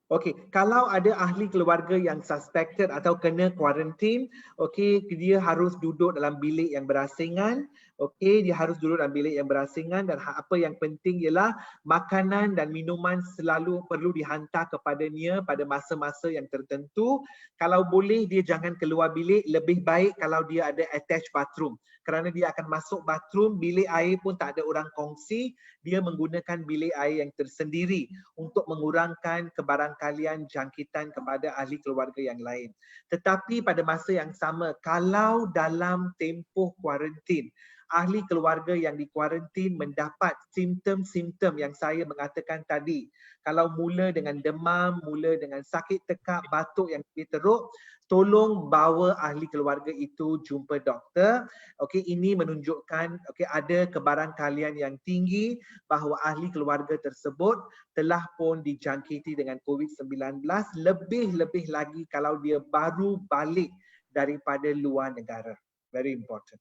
Okey, kalau ada ahli keluarga yang suspected atau kena kuarantin, okey, dia harus duduk dalam bilik yang berasingan. Okey, dia harus duduk dalam bilik yang berasingan dan apa yang penting ialah makanan dan minuman selalu perlu dihantar kepadanya pada masa-masa yang tertentu. Kalau boleh dia jangan keluar bilik, lebih baik kalau dia ada attached bathroom. Kerana dia akan masuk bathroom, bilik air pun tak ada orang kongsi, dia menggunakan bilik air yang tersendiri untuk mengurangkan kebarangkalian jangkitan kepada ahli keluarga yang lain. Tetapi pada masa yang sama, kalau dalam tempoh kuarantin, ahli keluarga yang dikuarantin mendapat simptom-simptom yang saya mengatakan tadi, kalau mula dengan demam, mula dengan sakit tekak, batuk yang lebih teruk, tolong bawa ahli keluarga itu jumpa doktor. Okey, ini menunjukkan okey ada kebarangkalian yang tinggi bahawa ahli keluarga tersebut telah pun dijangkiti dengan COVID-19, lebih-lebih lagi kalau dia baru balik daripada luar negara. Very important.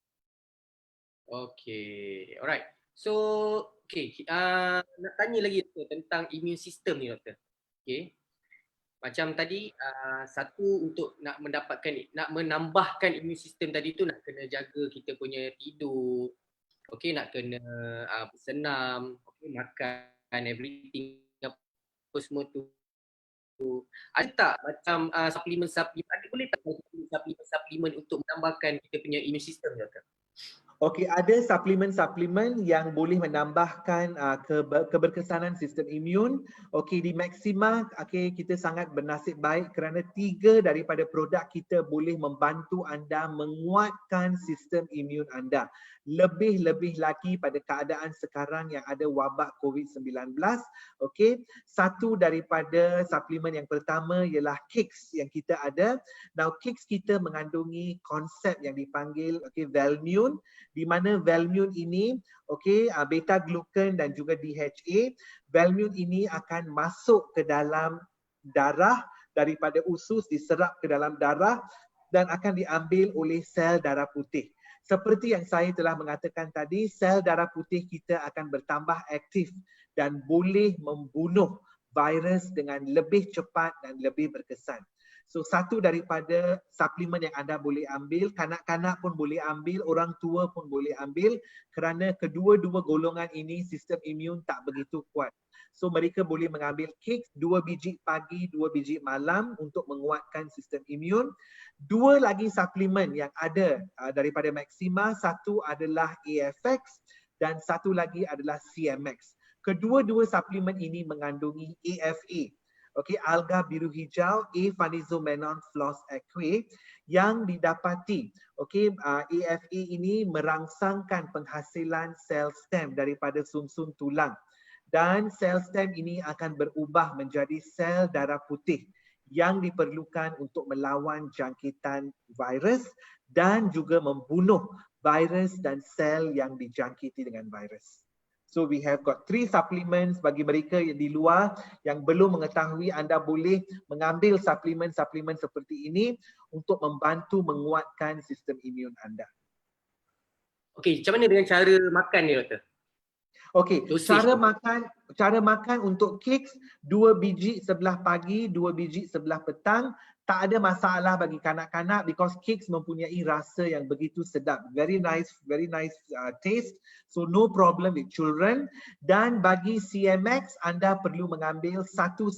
Okay, alright. So, okay, nak tanya lagi doktor tentang immune system ni doktor. Okay. Macam tadi, satu untuk nak menambahkan immune system tadi tu nak kena jaga kita punya tidur, okay, nak kena bersenam, okay, makan, everything apa semua tu. Ada tak macam suplemen-suplemen, boleh tak suplemen-suplemen untuk menambahkan kita punya immune system doktor? Okey, ada suplemen-suplemen yang boleh menambahkan keberkesanan sistem imun. Okey, di Maxima, okey, kita sangat bernasib baik kerana 3 daripada produk kita boleh membantu anda menguatkan sistem imun anda. Lebih-lebih lagi pada keadaan sekarang yang ada wabak COVID-19. Okey, satu daripada suplemen yang pertama ialah Kix yang kita ada. Now, Kix kita mengandungi konsep yang dipanggil Valmune, di mana Valmune ini beta glucan dan juga DHA. Valmune ini akan masuk ke dalam darah, daripada usus diserap ke dalam darah dan akan diambil oleh sel darah putih. Seperti yang saya telah mengatakan tadi, sel darah putih kita akan bertambah aktif dan boleh membunuh virus dengan lebih cepat dan lebih berkesan. So satu daripada suplemen yang anda boleh ambil, kanak-kanak pun boleh ambil, orang tua pun boleh ambil kerana kedua-dua golongan ini sistem imun tak begitu kuat. So mereka boleh mengambil Kix 2 biji pagi, 2 biji malam untuk menguatkan sistem imun. 2 lagi suplemen yang ada daripada Maxima, satu adalah AFX dan satu lagi adalah CMX. Kedua-dua suplemen ini mengandungi AFA. Okey, alga biru hijau, A-Phanizomenon Floss Aquae yang didapati. Okey, AFA ini merangsangkan penghasilan sel stem daripada sumsum tulang. Dan sel stem ini akan berubah menjadi sel darah putih yang diperlukan untuk melawan jangkitan virus dan juga membunuh virus dan sel yang dijangkiti dengan virus. So we have got 3 supplements bagi mereka yang di luar yang belum mengetahui, anda boleh mengambil suplemen-suplemen seperti ini untuk membantu menguatkan sistem imun anda. Okey, macam mana dengan cara makan ni doktor? Okey, cara makan untuk Kix 2 biji sebelah pagi, 2 biji sebelah petang. Tak ada masalah bagi kanak-kanak because Kix mempunyai rasa yang begitu sedap. Very nice taste. So no problem with children. Dan bagi CMX, anda perlu mengambil satu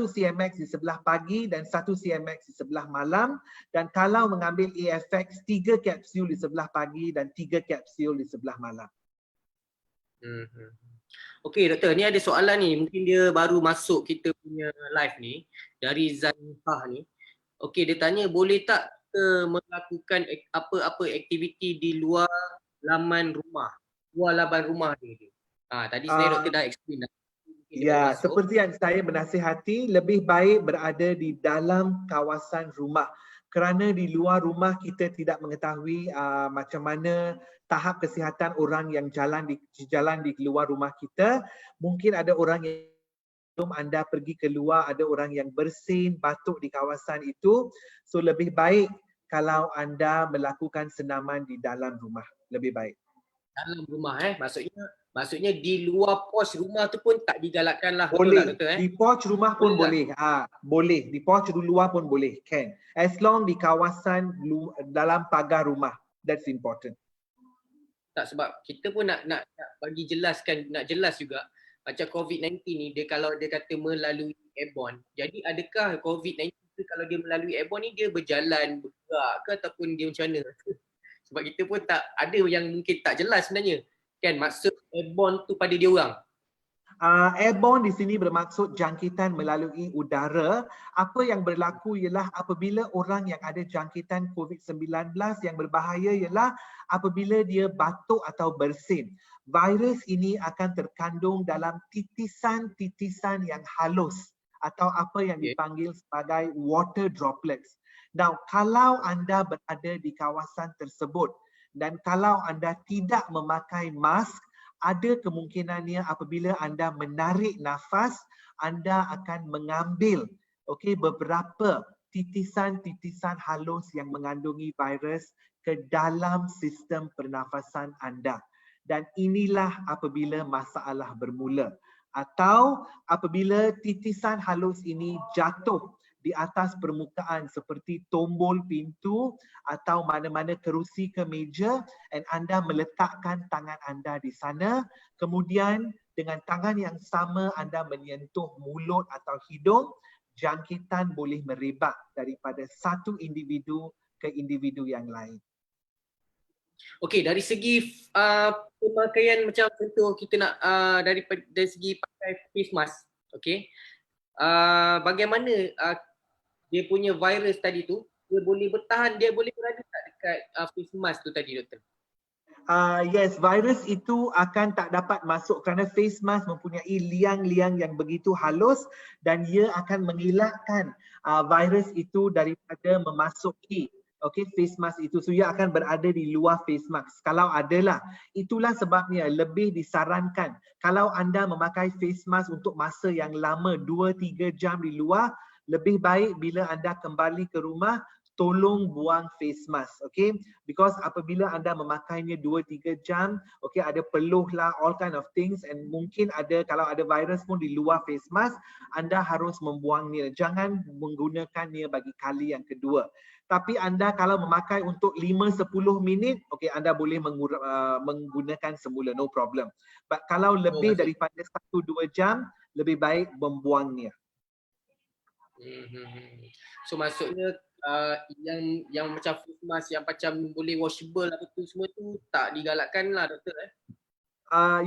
CMX di sebelah pagi dan satu CMX di sebelah malam. Dan kalau mengambil AFX, 3 kapsul di sebelah pagi dan 3 kapsul di sebelah malam. Okey doktor, ni ada soalan ni, mungkin dia baru masuk kita punya live ni dari Zanhah ni. Okey, dia tanya boleh tak kita melakukan apa-apa aktiviti di luar laman rumah, ni. Tadi sebenarnya doktor dah explain dah. Ya, seperti yang saya menasihati, lebih baik berada di dalam kawasan rumah. Kerana di luar rumah kita tidak mengetahui macam mana tahap kesihatan orang yang jalan di luar rumah kita. Mungkin ada orang yang sebelum anda pergi keluar, ada orang yang bersin, batuk di kawasan itu. So lebih baik kalau anda melakukan senaman di dalam rumah. Lebih baik. Dalam rumah maksudnya di luar pos rumah tu pun tak digalakkan lah, betul tak Boleh. doktor? Di porch rumah pun Boleh tak? boleh. Boleh. Di porch luar pun boleh. Can. As long di kawasan dalam pagar rumah. That's important. Tak, sebab kita pun nak bagi jelaskan, nak jelas juga macam COVID-19 ni, dia kalau dia kata melalui airborne, jadi adakah COVID-19 tu kalau dia melalui airborne ni dia berjalan, bergerak ke ataupun dia macam mana? Sebab kita pun tak ada yang mungkin tak jelas sebenarnya kan maksud airborne tu pada dia orang. Airborne di sini bermaksud jangkitan melalui udara. Apa yang berlaku ialah apabila orang yang ada jangkitan COVID-19 yang berbahaya ialah apabila dia batuk atau bersin. Virus ini akan terkandung dalam titisan-titisan yang halus atau apa yang dipanggil sebagai water droplets. Now, kalau anda berada di kawasan tersebut dan kalau anda tidak memakai mask, ada kemungkinannya apabila anda menarik nafas, anda akan mengambil beberapa titisan-titisan halus yang mengandungi virus ke dalam sistem pernafasan anda. Dan inilah apabila masalah bermula. Atau apabila titisan halus ini jatuh di atas permukaan seperti tombol pintu atau mana-mana kerusi ke meja, dan anda meletakkan tangan anda di sana, kemudian dengan tangan yang sama anda menyentuh mulut atau hidung, jangkitan boleh merebak daripada satu individu ke individu yang lain. Okey, dari segi pemakaian macam contoh kita nak dari segi pakai face mask, okey. Bagaimana dia punya virus tadi tu, dia boleh bertahan, dia boleh berada tak dekat face mask tu tadi doktor? Yes, virus itu akan tak dapat masuk kerana face mask mempunyai liang-liang yang begitu halus dan ia akan mengelakkan virus itu daripada memasuki face mask itu. So ia akan berada di luar face mask. Kalau adalah, itulah sebabnya lebih disarankan kalau anda memakai face mask untuk masa yang lama 2-3 jam di luar, lebih baik bila anda kembali ke rumah tolong buang face mask, okay? Because apabila anda memakainya 2-3 jam, okay, ada peluh lah, all kind of things, and mungkin ada, kalau ada virus pun di luar face mask, anda harus membuangnya. Jangan menggunakannya bagi kali yang kedua. Tapi anda kalau memakai untuk 5-10 minit, okay, anda boleh menggunakan semula, no problem. But kalau lebih daripada 1-2 jam, lebih baik membuangnya. So maksudnya yang macam face mask yang macam boleh washable apa tu semua tu tak digalakkan lah doktor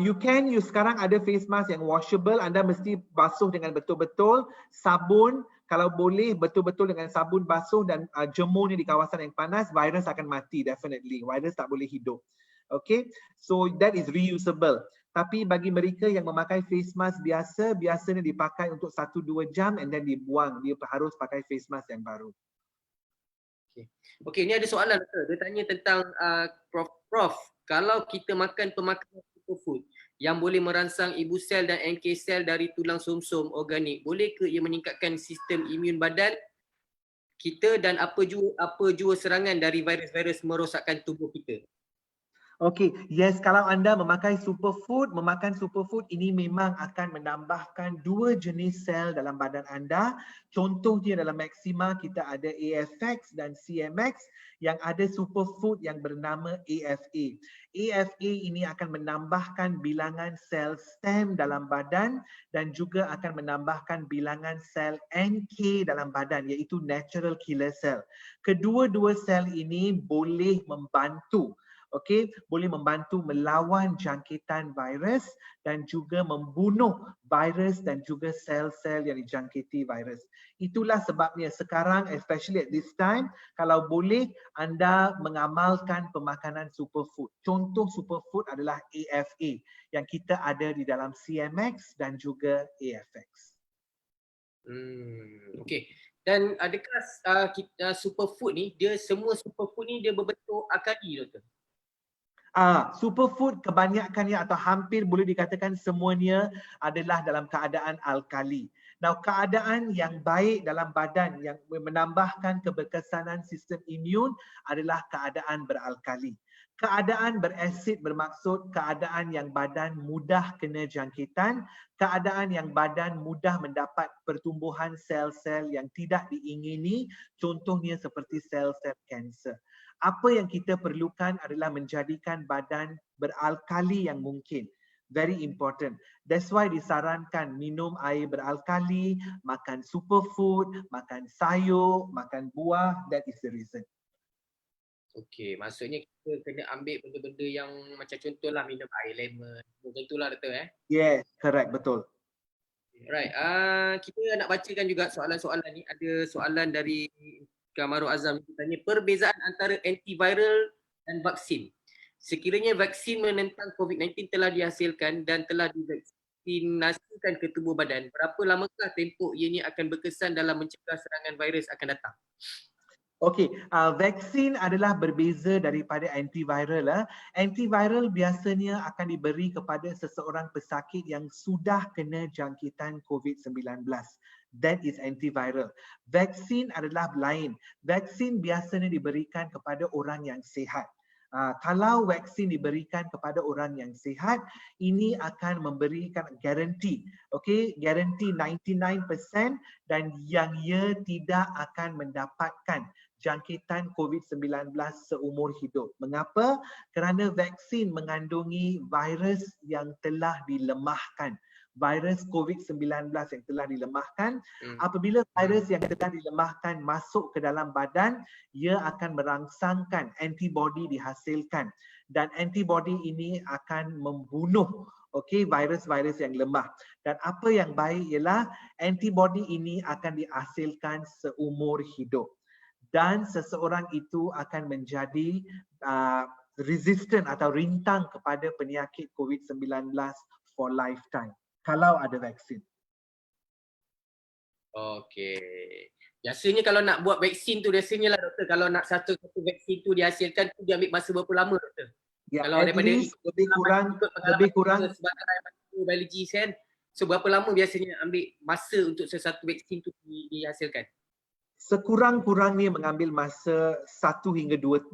You can use, sekarang ada face mask yang washable, anda mesti basuh dengan betul-betul, sabun, kalau boleh betul-betul dengan sabun basuh dan jemurnya di kawasan yang panas, virus akan mati definitely, virus tak boleh hidup. Okay, so that is reusable. Tapi bagi mereka yang memakai face mask biasanya dipakai untuk 1-2 jam and then dibuang. Dia harus pakai face mask yang baru. Okay, ni ada soalan doktor. Dia tanya tentang Prof, kalau kita makan pemakanan superfood yang boleh merangsang ibu sel dan NK sel dari tulang sumsum organik, boleh ke ia meningkatkan sistem imun badan kita dan apa jua serangan dari virus-virus merosakkan tubuh kita? Okay, yes, kalau anda memakan superfood ini memang akan menambahkan 2 jenis sel dalam badan anda. Contohnya dalam Maxima kita ada AFX dan CMX yang ada superfood yang bernama AFA. AFA ini akan menambahkan bilangan sel stem dalam badan dan juga akan menambahkan bilangan sel NK dalam badan, iaitu natural killer cell. Kedua-dua sel ini boleh membantu boleh membantu melawan jangkitan virus dan juga membunuh virus dan juga sel-sel yang dijangkiti virus. Itulah sebabnya sekarang, especially at this time, kalau boleh anda mengamalkan pemakanan superfood. Contoh superfood adalah AFA yang kita ada di dalam CMX dan juga AFX. Okay. Dan adakah superfood ni, semua superfood ni dia berbentuk alkali doktor? Superfood kebanyakannya atau hampir boleh dikatakan semuanya adalah dalam keadaan alkali. Now, keadaan yang baik dalam badan yang menambahkan keberkesanan sistem imun adalah keadaan beralkali. Keadaan berasid bermaksud keadaan yang badan mudah kena jangkitan, keadaan yang badan mudah mendapat pertumbuhan sel-sel yang tidak diingini, contohnya seperti sel-sel kanser. Apa yang kita perlukan adalah menjadikan badan beralkali yang mungkin. Very important. That's why disarankan minum air beralkali, makan superfood, makan sayur, makan buah. That is the reason. Okey, maksudnya kita kena ambil benda-benda yang macam contohlah minum air lemon, macam itulah Doktor Yes, correct, betul. Alright, kita nak bacakan juga soalan-soalan ni. Ada soalan dari Kamarul Azam yang tanya perbezaan antara antiviral dan vaksin. Sekiranya vaksin menentang COVID-19 telah dihasilkan dan telah divaksinasikan ke tubuh badan, berapa lamakah tempoh ianya akan berkesan dalam mencegah serangan virus akan datang? Okey, vaksin adalah berbeza daripada antiviral. Antiviral biasanya akan diberi kepada seseorang pesakit yang sudah kena jangkitan COVID-19. That is antiviral. Vaksin adalah lain. Vaksin biasanya diberikan kepada orang yang sihat. Kalau vaksin diberikan kepada orang yang sihat, ini akan memberikan garanti, okey, garanti 99% dan yang ia tidak akan mendapatkan jangkitan COVID-19 seumur hidup. Mengapa? Kerana vaksin mengandungi virus yang telah dilemahkan. Virus COVID-19 yang telah dilemahkan. Apabila virus yang telah dilemahkan masuk ke dalam badan, ia akan merangsangkan antibody dihasilkan. Dan antibody ini akan membunuh virus-virus yang lemah. Dan apa yang baik ialah antibody ini akan dihasilkan seumur hidup. Dan seseorang itu akan menjadi resistant atau rintang kepada penyakit COVID-19 for lifetime kalau ada vaksin. Okey. Biasanya kalau nak buat vaksin tu biasanya lah doktor, kalau nak satu vaksin tu dihasilkan tu dia ambil masa berapa lama doktor? Ya, Kalau daripada lebih kurang sebagai biologis kan, so berapa lama biasanya ambil masa untuk sesuatu vaksin tu dihasilkan? Sekurang-kurangnya mengambil masa 1 hingga 5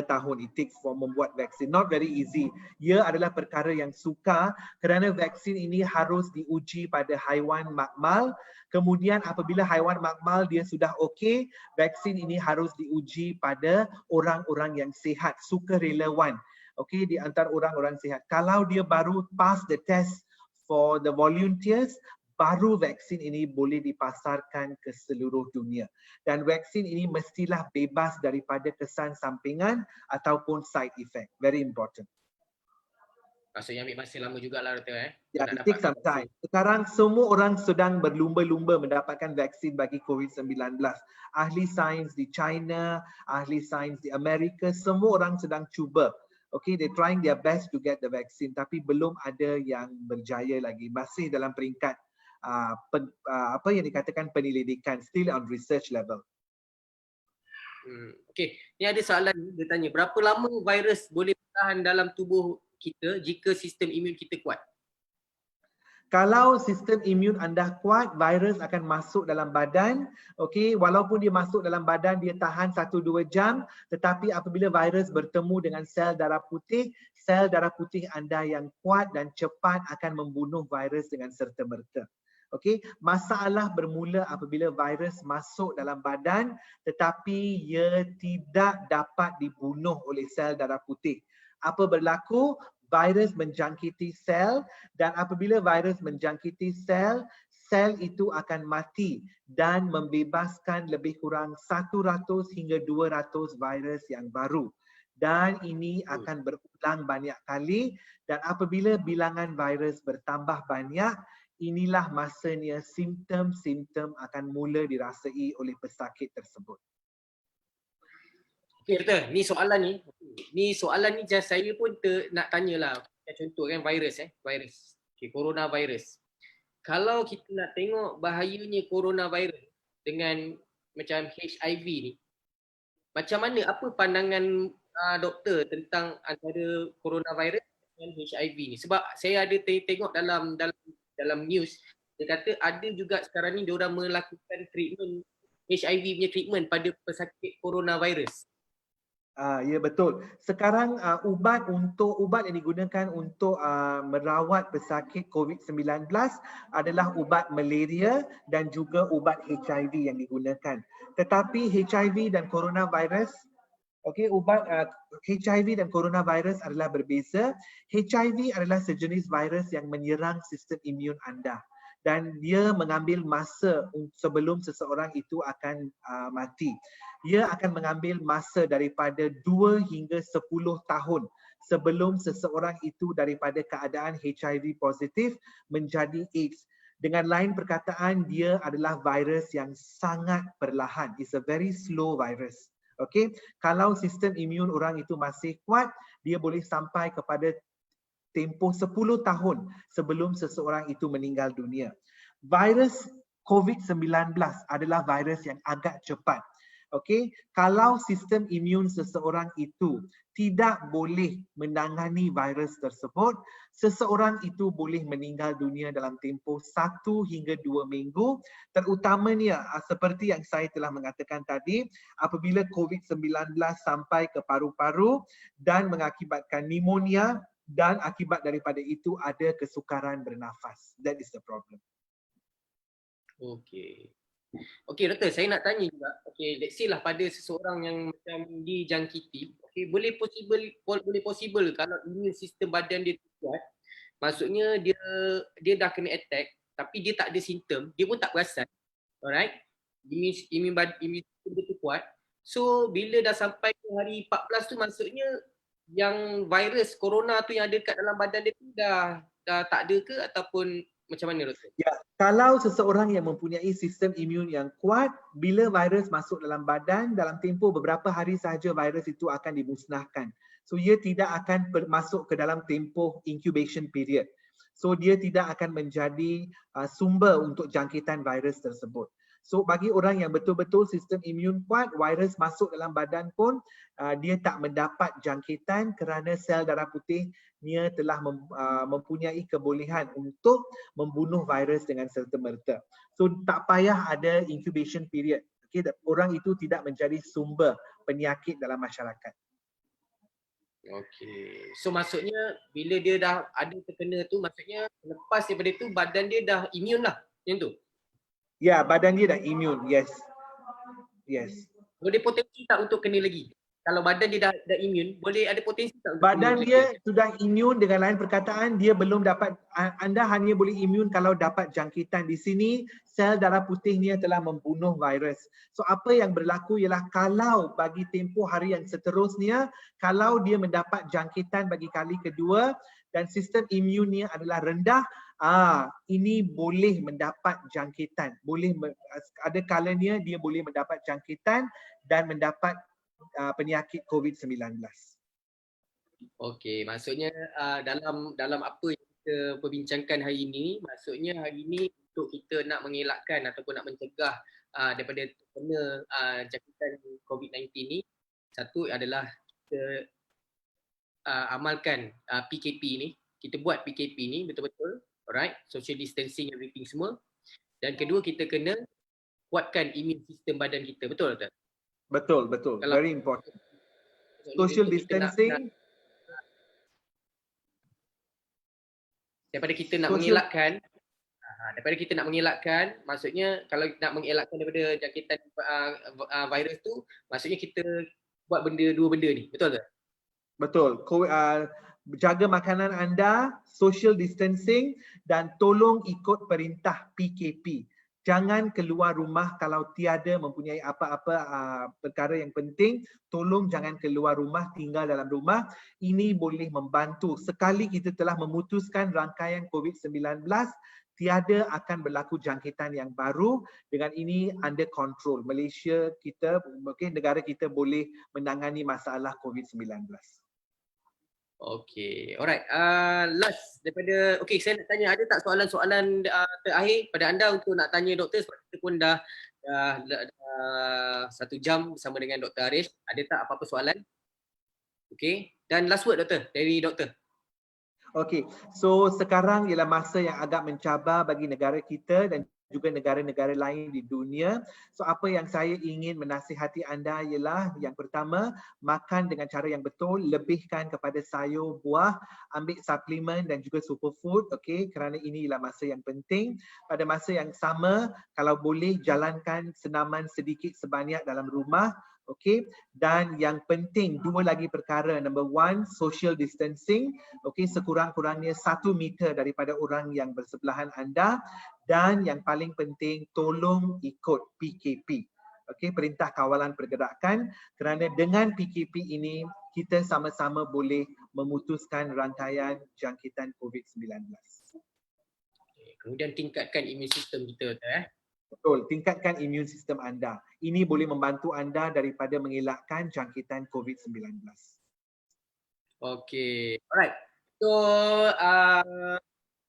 tahun it takes for membuat vaksin. Not very easy. Ia adalah perkara yang sukar kerana vaksin ini harus diuji pada haiwan makmal. Kemudian apabila haiwan makmal dia sudah okey, vaksin ini harus diuji pada orang-orang yang sihat, sukarelawan. Okey, di antara orang-orang sihat. Kalau dia baru pass the test for the volunteers, baru vaksin ini boleh dipasarkan ke seluruh dunia. Dan vaksin ini mestilah bebas daripada kesan sampingan ataupun side effect. Very important. Maksudnya ambil masa lama jugalah doktor Ya, it takes some time. Sekarang semua orang sedang berlumba-lumba mendapatkan vaksin bagi COVID-19. Ahli sains di China, ahli sains di Amerika, semua orang sedang cuba. Okay, they're trying their best to get the vaccine, tapi belum ada yang berjaya lagi. Masih dalam peringkat apa yang dikatakan penyelidikan, still on research level. Okey, ni ada soalan dia tanya, berapa lama virus boleh bertahan dalam tubuh kita jika sistem imun kita kuat? Kalau sistem imun anda kuat, virus akan masuk dalam badan. Okey, walaupun dia masuk dalam badan, dia tahan 1-2 jam. Tetapi apabila virus bertemu dengan sel darah putih anda yang kuat dan cepat akan membunuh virus dengan serta-merta. Okey, masalah bermula apabila virus masuk dalam badan tetapi ia tidak dapat dibunuh oleh sel darah putih. Apa berlaku? Virus menjangkiti sel dan apabila virus menjangkiti sel, sel itu akan mati dan membebaskan lebih kurang 100 hingga 200 virus yang baru. Dan ini akan berulang banyak kali dan apabila bilangan virus bertambah banyak, inilah masanya simptom-simptom akan mula dirasai oleh pesakit tersebut. Okey doktor, ni soalan ni saya pun nak tanyalah. Contoh kan virus virus. Okey, coronavirus. Kalau kita nak tengok bahayanya coronavirus dengan macam HIV ni, macam mana, apa pandangan doktor tentang antara coronavirus dengan HIV ni? Sebab saya ada tengok dalam news, dia kata ada juga sekarang ni diorang melakukan treatment HIV punya treatment pada pesakit coronavirus. Ya betul. Sekarang ubat yang digunakan untuk merawat pesakit COVID-19 adalah ubat malaria dan juga ubat HIV yang digunakan. Tetapi HIV dan coronavirus, ubat HIV dan coronavirus adalah berbeza. HIV adalah sejenis virus yang menyerang sistem imun anda dan dia mengambil masa sebelum seseorang itu akan mati. Ia akan mengambil masa daripada 2 hingga 10 tahun sebelum seseorang itu daripada keadaan HIV positif menjadi AIDS. Dengan lain perkataan, dia adalah virus yang sangat perlahan. It's a very slow virus. Okay, kalau sistem imun orang itu masih kuat, dia boleh sampai kepada tempoh 10 tahun sebelum seseorang itu meninggal dunia. Virus COVID-19 adalah virus yang agak cepat. Okey, kalau sistem imun seseorang itu tidak boleh menangani virus tersebut, seseorang itu boleh meninggal dunia dalam tempoh 1 hingga 2 minggu, terutamanya seperti yang saya telah mengatakan tadi, apabila COVID-19 sampai ke paru-paru dan mengakibatkan pneumonia dan akibat daripada itu ada kesukaran bernafas. That is the problem. Okey. Okey doktor, saya nak tanya juga. Okey, let's say lah pada seseorang yang macam dijangkiti, okey, boleh possible kalau immune sistem badan dia tu kuat, maksudnya dia dah kena attack tapi dia tak ada simptom, dia pun tak perasan. Alright? Immune sistem dia tu kuat. So bila dah sampai ke hari 14 tu maksudnya yang virus corona tu yang ada kat dalam badan dia tu dah tak ada ke ataupun macam mana doktor? Ya, kalau seseorang yang mempunyai sistem imun yang kuat, bila virus masuk dalam badan, dalam tempoh beberapa hari sahaja virus itu akan dimusnahkan. So ia tidak akan masuk ke dalam tempoh incubation period. So dia tidak akan menjadi sumber untuk jangkitan virus tersebut. So bagi orang yang betul-betul sistem imun kuat, virus masuk dalam badan pun dia tak mendapat jangkitan kerana sel darah putihnya telah mempunyai kebolehan untuk membunuh virus dengan serta-merta. So tak payah ada incubation period. Okay, orang itu tidak menjadi sumber penyakit dalam masyarakat. Okey. So maksudnya bila dia dah ada terkena tu maksudnya lepas daripada tu badan dia dah imun lah. Macam tu. Ya, badan dia dah imun. Yes. Yes. Boleh potensi tak untuk kena lagi? Kalau badan dia dah imun, boleh ada potensi tak untuk badan kena dia lagi? sudah imun, dengan lain perkataan dia belum dapat, anda hanya boleh imun kalau dapat jangkitan. Di sini sel darah putihnya telah membunuh virus. So apa yang berlaku ialah kalau bagi tempoh hari yang seterusnya, kalau dia mendapat jangkitan bagi kali kedua dan sistem imunnya adalah rendah, ini boleh mendapat jangkitan. Boleh ada kalanya dia boleh mendapat jangkitan dan mendapat penyakit COVID-19. Okey, maksudnya dalam apa yang kita perbincangkan hari ini, maksudnya hari ini untuk kita nak mengelakkan ataupun nak mencegah daripada terkena jangkitan COVID-19 ni, satu adalah kita amalkan PKP ni, kita buat PKP ni betul-betul, alright, social distancing everything semua. Dan kedua kita kena kuatkan imun sistem badan kita, betul tak? Betul, betul. Very important. Social distancing. Daripada kita nak mengelakkan, maksudnya kalau nak mengelakkan daripada jangkitan virus tu, maksudnya kita buat dua benda ni, betul tak? Betul. Jaga makanan anda, social distancing dan tolong ikut perintah PKP. Jangan keluar rumah kalau tiada mempunyai apa-apa perkara yang penting. Tolong jangan keluar rumah, tinggal dalam rumah. Ini boleh membantu. Sekali kita telah memutuskan rangkaian COVID-19, tiada akan berlaku jangkitan yang baru. Dengan ini under control. Malaysia kita, mungkin negara kita boleh menangani masalah COVID-19. Okay, alright. Last daripada, okay, saya nak tanya, ada tak soalan-soalan terakhir pada anda untuk nak tanya doktor, sebab kita pun dah 1 jam bersama dengan Dr. Arish. Ada tak apa-apa soalan? Okay, dan last word doktor, dari doktor. Okay, so sekarang ialah masa yang agak mencabar bagi negara kita dan juga negara-negara lain di dunia. So apa yang saya ingin menasihati anda ialah yang pertama, makan dengan cara yang betul, lebihkan kepada sayur, buah, ambil suplemen dan juga superfood, okey, kerana ini ialah masa yang penting. Pada masa yang sama, kalau boleh jalankan senaman sedikit sebanyak dalam rumah, okey, dan yang penting dua lagi perkara. Number one, social distancing, okey, sekurang-kurangnya 1 meter daripada orang yang bersebelahan anda, dan yang paling penting tolong ikut PKP. Okey, Perintah Kawalan Pergerakan, kerana dengan PKP ini kita sama-sama boleh memutuskan rantaian jangkitan COVID-19. Kemudian tingkatkan imun sistem kita, Betul, tingkatkan imun sistem anda. Ini boleh membantu anda daripada mengelakkan jangkitan COVID-19. Okay, alright. So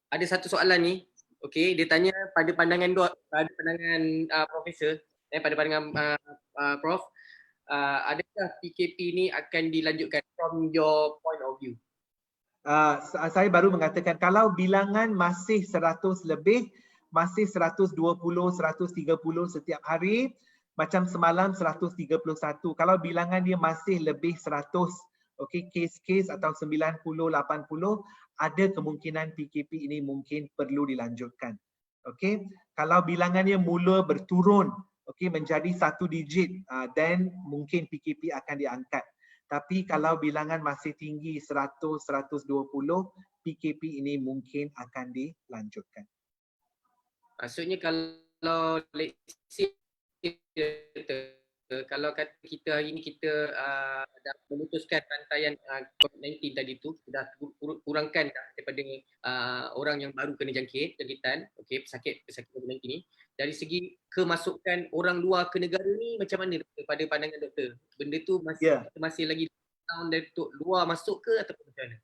ada satu soalan ni. Okay, dia tanya pada pandangan Profesor, pada pandangan Prof, adakah PKP ni akan dilanjutkan from your point of view? Saya baru mengatakan kalau bilangan masih 100 lebih, masih 120, 130 setiap hari, macam semalam 131. Kalau bilangan dia masih lebih 100, okey, kes-kes atau 90, 80, ada kemungkinan PKP ini mungkin perlu dilanjutkan. Okey, kalau bilangannya mula berturun, okey, menjadi 1 digit, then mungkin PKP akan diangkat. Tapi kalau bilangan masih tinggi 100, 120, PKP ini mungkin akan dilanjutkan. Maksudnya kalau let's say kalau kata kita hari ni kita dah memutuskan rantaian COVID-19 tadi tu, kita dah kurangkan dah daripada orang yang baru kena jangkitan, okey, pesakit COVID-19 ni. Dari segi kemasukan orang luar ke negara ni macam mana doktor, pada pandangan doktor? Benda tu masih lagi tahun dari luar masuk ke ataupun macam mana?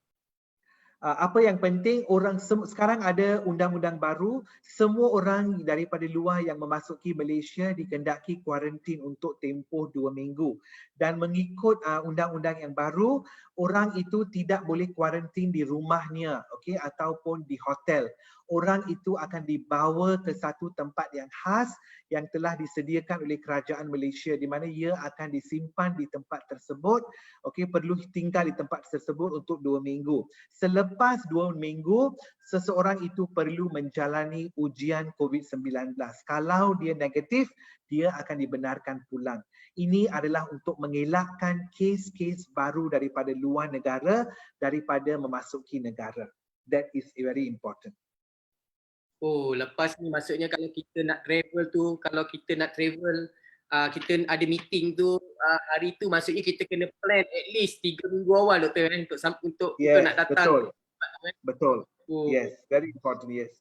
Apa yang penting, orang sekarang ada undang-undang baru, semua orang daripada luar yang memasuki Malaysia dikendaki kuarantin untuk tempoh 2 minggu. Dan mengikut undang-undang yang baru, orang itu tidak boleh kuarantin di rumahnya, okey, ataupun di hotel. Orang itu akan dibawa ke satu tempat yang khas yang telah disediakan oleh kerajaan Malaysia, di mana ia akan disimpan di tempat tersebut, okey, perlu tinggal di tempat tersebut untuk 2 minggu. Selepas 2 minggu, seseorang itu perlu menjalani ujian COVID-19. Kalau dia negatif, dia akan dibenarkan pulang. Ini adalah untuk mengelakkan kes-kes baru daripada luar negara, daripada memasuki negara. That is very important. Oh, lepas ni maksudnya kalau kita nak travel tu, kita ada meeting tu hari tu, maksudnya kita kena plan at least 3 minggu awal doktor untuk nak datang. Betul. Yes, very important, yes.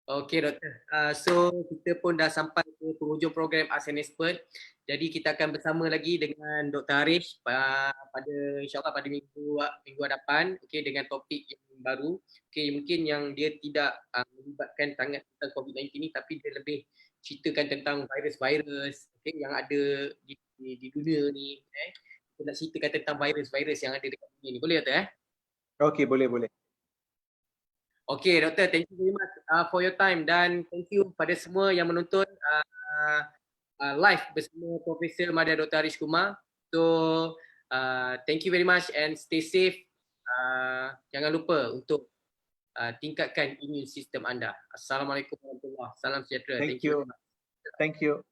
Okay doktor, so kita pun dah sampai ke penghujung program Ask an Expert. Jadi kita akan bersama lagi dengan Dr. Harish pada insyaAllah pada minggu hadapan, okay, dengan topik yang baru. Okay, mungkin yang dia tidak melibatkan sangat tentang COVID-19 ni, tapi dia lebih ceritakan tentang virus-virus, okay, yang ada di dunia ni. Kita nak ceritakan tentang virus-virus yang ada dekat dunia ni. Boleh doktor? Okay, boleh. Okay doktor, thank you very much for your time, dan thank you pada semua yang menonton live bersama Profesor Madya Dr. Harish Kumar. So thank you very much and stay safe. Jangan lupa untuk tingkatkan imun sistem anda. Assalamualaikum warahmatullahi wabarakatuh. Salam sejahtera. Thank you.